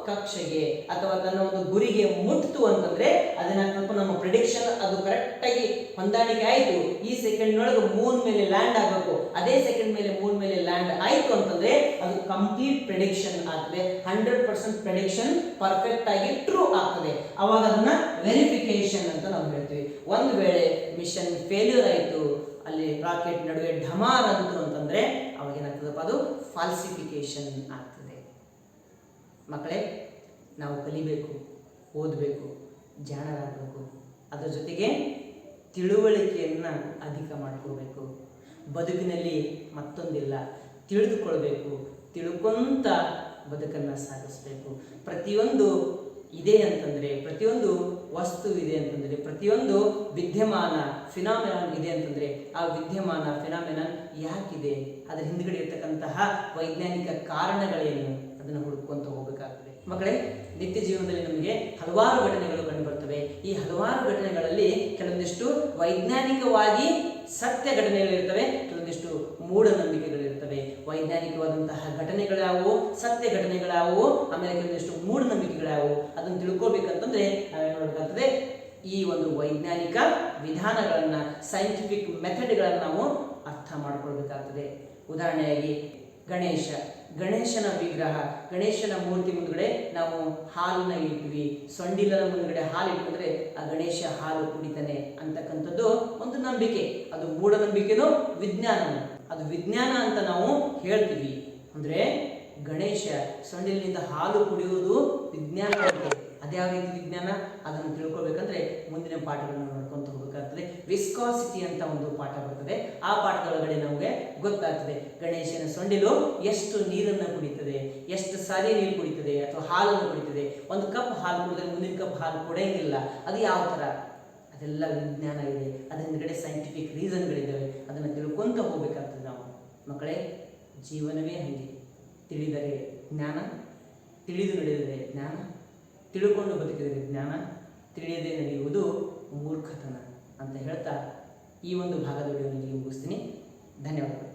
ಕಕ್ಷೆಗೆ ಅಥವಾ ತನ್ನ ಒಂದು ಗುರಿಗೆ ಮುಟ್ತು ಅಂತಂದ್ರೆ ಅದನ್ನ ನಮ್ಮ ಪ್ರಿಡಿಕ್ಷನ್ ಅದು ಕರೆಕ್ಟ್ ಆಗಿ ಹೊಂದಾಣಿಕೆ ಆಯಿತು, ಈ ಸೆಕೆಂಡ್ ನೊಳಗೆ ಮೂನ್ ಮೇಲೆ ಲ್ಯಾಂಡ್ ಆಗಬೇಕು, ಅದೇ ಸೆಕೆಂಡ್ ಮೇಲೆ ಮೂನ್ ಮೇಲೆ ಲ್ಯಾಂಡ್ ಆಯಿತು ಅಂತಂದ್ರೆ ಅದು ಕಂಪ್ಲೀಟ್ ಪ್ರಿಡಿಕ್ಷನ್ ಆಗ್ತದೆ. 100% ಪ್ರಿಡಿಕ್ಷನ್ ಪರ್ಫೆಕ್ಟ್ ಆಗಿ ಟ್ರೂ ಆಗ್ತದೆ. ಅವಾಗ ಅದನ್ನ ವೆರಿಫಿಕೇಶನ್ ಅಂತ ನಾವು ಹೇಳ್ತೀವಿ. ಒಂದು ವೇಳೆ ಮಿಷನ್ ಫೇಲ್ಯೂರ್ ಆಯಿತು, ಅಲ್ಲಿ ರಾಕೆಟ್ ನಡುವೆ ಢಮಾರ್ ಅಂತು ಅಂತಂದ್ರೆ ಅವಾಗ ಏನಾಗ್ತದಪ್ಪ, ಅದು ಫಾಲ್ಸಿಫಿಕೇಶನ್ ಆಗ್ತದೆ. ಮಕ್ಕಳೇ, ನಾವು ಕಲಿಬೇಕು, ಓದಬೇಕು, ಜಾಣರಾಗಬೇಕು, ಅದರ ಜೊತೆಗೆ ತಿಳುವಳಿಕೆಯನ್ನು ಅಧಿಕ ಮಾಡ್ಕೋಬೇಕು. ಬದುಕಿನಲ್ಲಿ ಮತ್ತೊಂದಿಲ್ಲ, ತಿಳಿದುಕೊಳ್ಬೇಕು, ತಿಳ್ಕೊಂತ ಬದುಕನ್ನು ಸಾಗಿಸ್ಬೇಕು. ಪ್ರತಿಯೊಂದು ಇದೆ ಅಂತಂದರೆ, ಪ್ರತಿಯೊಂದು ವಸ್ತು ಇದೆ ಅಂತಂದರೆ, ಪ್ರತಿಯೊಂದು ವಿದ್ಯಮಾನ ಫಿನಾಮಿನಾನ್ ಇದೆ ಅಂತಂದರೆ ಆ ವಿದ್ಯಮಾನ ಫಿನಾಮಿನಾನ್ ಯಾಕಿದೆ, ಅದರ ಹಿಂದ್ಗಡೆ ಇರ್ತಕ್ಕಂತಹ ವೈಜ್ಞಾನಿಕ ಕಾರಣಗಳೇನು, ಅದನ್ನು ಹುಡುಕೊಂತ ಹೋಗಬೇಕಾಗ್ತದೆ. ಮಕ್ಕಳೇ, ನಿತ್ಯ ಜೀವನದಲ್ಲಿ ನಮಗೆ ಹಲವಾರು ಘಟನೆಗಳು ಕಂಡುಬರ್ತವೆ. ಈ ಹಲವಾರು ಘಟನೆಗಳಲ್ಲಿ ಕೆಲವೊಂದಿಷ್ಟು ವೈಜ್ಞಾನಿಕವಾಗಿ ಸತ್ಯ ಘಟನೆಗಳಿರ್ತವೆ, ಕೆಲವೊಂದಿಷ್ಟು ಮೂಢನಂಬಿಕೆಗಳಿರ್ತವೆ. ವೈಜ್ಞಾನಿಕವಾದಂತಹ ಘಟನೆಗಳಾವು, ಸತ್ಯ ಘಟನೆಗಳಾವು, ಆಮೇಲೆ ಕೆಲವೊಂದಿಷ್ಟು ಮೂಢನಂಬಿಕೆಗಳಾವು. ಅದನ್ನು ತಿಳ್ಕೊಳ್ಬೇಕಂತಂದ್ರೆ ನಾವೇನು ನೋಡಬೇಕಾಗ್ತದೆ, ಈ ಒಂದು ವೈಜ್ಞಾನಿಕ ವಿಧಾನಗಳನ್ನು, ಸೈಂಟಿಫಿಕ್ ಮೆಥಡ್ಗಳನ್ನು ನಾವು ಅರ್ಥ ಮಾಡ್ಕೊಳ್ಬೇಕಾಗ್ತದೆ. ಉದಾಹರಣೆಯಾಗಿ ಗಣೇಶನ ವಿಗ್ರಹ, ಗಣೇಶನ ಮೂರ್ತಿ ಮುಂದ್ಗಡೆ ನಾವು ಹಾಲನ್ನ ಇಟ್ವಿ, ಸೊಂಡಿಲನ ಮುಂದ್ಗಡೆ ಹಾಲು ಇಟ್ಕೊಂಡ್ರೆ ಆ ಗಣೇಶ ಹಾಲು ಕುಡಿತಾನೆ ಅಂತಕ್ಕಂಥದ್ದು ಒಂದು ನಂಬಿಕೆ. ಅದು ಮೂಢನಂಬಿಕೆನೋ ವಿಜ್ಞಾನನೋ? ಅದು ವಿಜ್ಞಾನ ಅಂತ ನಾವು ಹೇಳ್ತೀವಿ. ಅಂದ್ರೆ ಗಣೇಶ ಸೊಂಡಿಲಿನಿಂದ ಹಾಲು ಕುಡಿಯುವುದು ವಿಜ್ಞಾನ. ಅದ್ಯಾವ ರೀತಿ ವಿಜ್ಞಾನ, ಅದನ್ನು ತಿಳ್ಕೊಳ್ಬೇಕಂದ್ರೆ ಮುಂದಿನ ಪಾಠಗಳನ್ನು ನೋಡ್ಕೊಂತ ಹೋಗಬೇಕಾಗ್ತದೆ. ವಿಸ್ಕಾಸಿಟಿ ಅಂತ ಒಂದು ಪಾಠ ಬರ್ತದೆ, ಆ ಪಾಠದೊಳಗಡೆ ನಮಗೆ ಗೊತ್ತಾಗ್ತದೆ ಗಣೇಶನ ಸೊಂಡಿಲು ಎಷ್ಟು ನೀರನ್ನು ಕುಡಿತದೆ, ಎಷ್ಟು ಸಾರಿ ನೀರು ಕುಡಿತದೆ ಅಥವಾ ಹಾಲನ್ನು ಕುಡಿತದೆ. ಒಂದು ಕಪ್ ಹಾಲು ಕುಡಿದ್ರೆ ಮುಂದಿನ ಕಪ್ ಹಾಲು ಕುಡಿಯಂಗಿಲ್ಲ, ಅದು ಯಾವ ಥರ, ಅದೆಲ್ಲ ವಿಜ್ಞಾನ ಇದೆ. ಅದ್ರ ಹಿಂದ್ಗಡೆ ಸೈಂಟಿಫಿಕ್ ರೀಸನ್ಗಳಿದ್ದಾವೆ, ಅದನ್ನು ತಿಳ್ಕೊಂತ ಹೋಗ್ಬೇಕಾಗ್ತದೆ ನಾವು. ಮಕ್ಕಳೇ, ಜೀವನವೇ ಹಾಗೆ, ತಿಳಿದರೆ ಜ್ಞಾನ, ತಿಳಿದು ನಡೆದರೆ ಜ್ಞಾನ, ತಿಳ್ಕೊಂಡು ಬದುಕಿದರೆ ಜ್ಞಾನ, ತಿಳಿಯದೆ ನಡೆಯುವುದು ಮೂರ್ಖತನ ಅಂತ ಹೇಳ್ತಾ ಈ ಒಂದು ಭಾಗದ ವಿಡಿಯೋವನ್ನು ಮುಗಿಸ್ತೀನಿ. ಧನ್ಯವಾದಗಳು.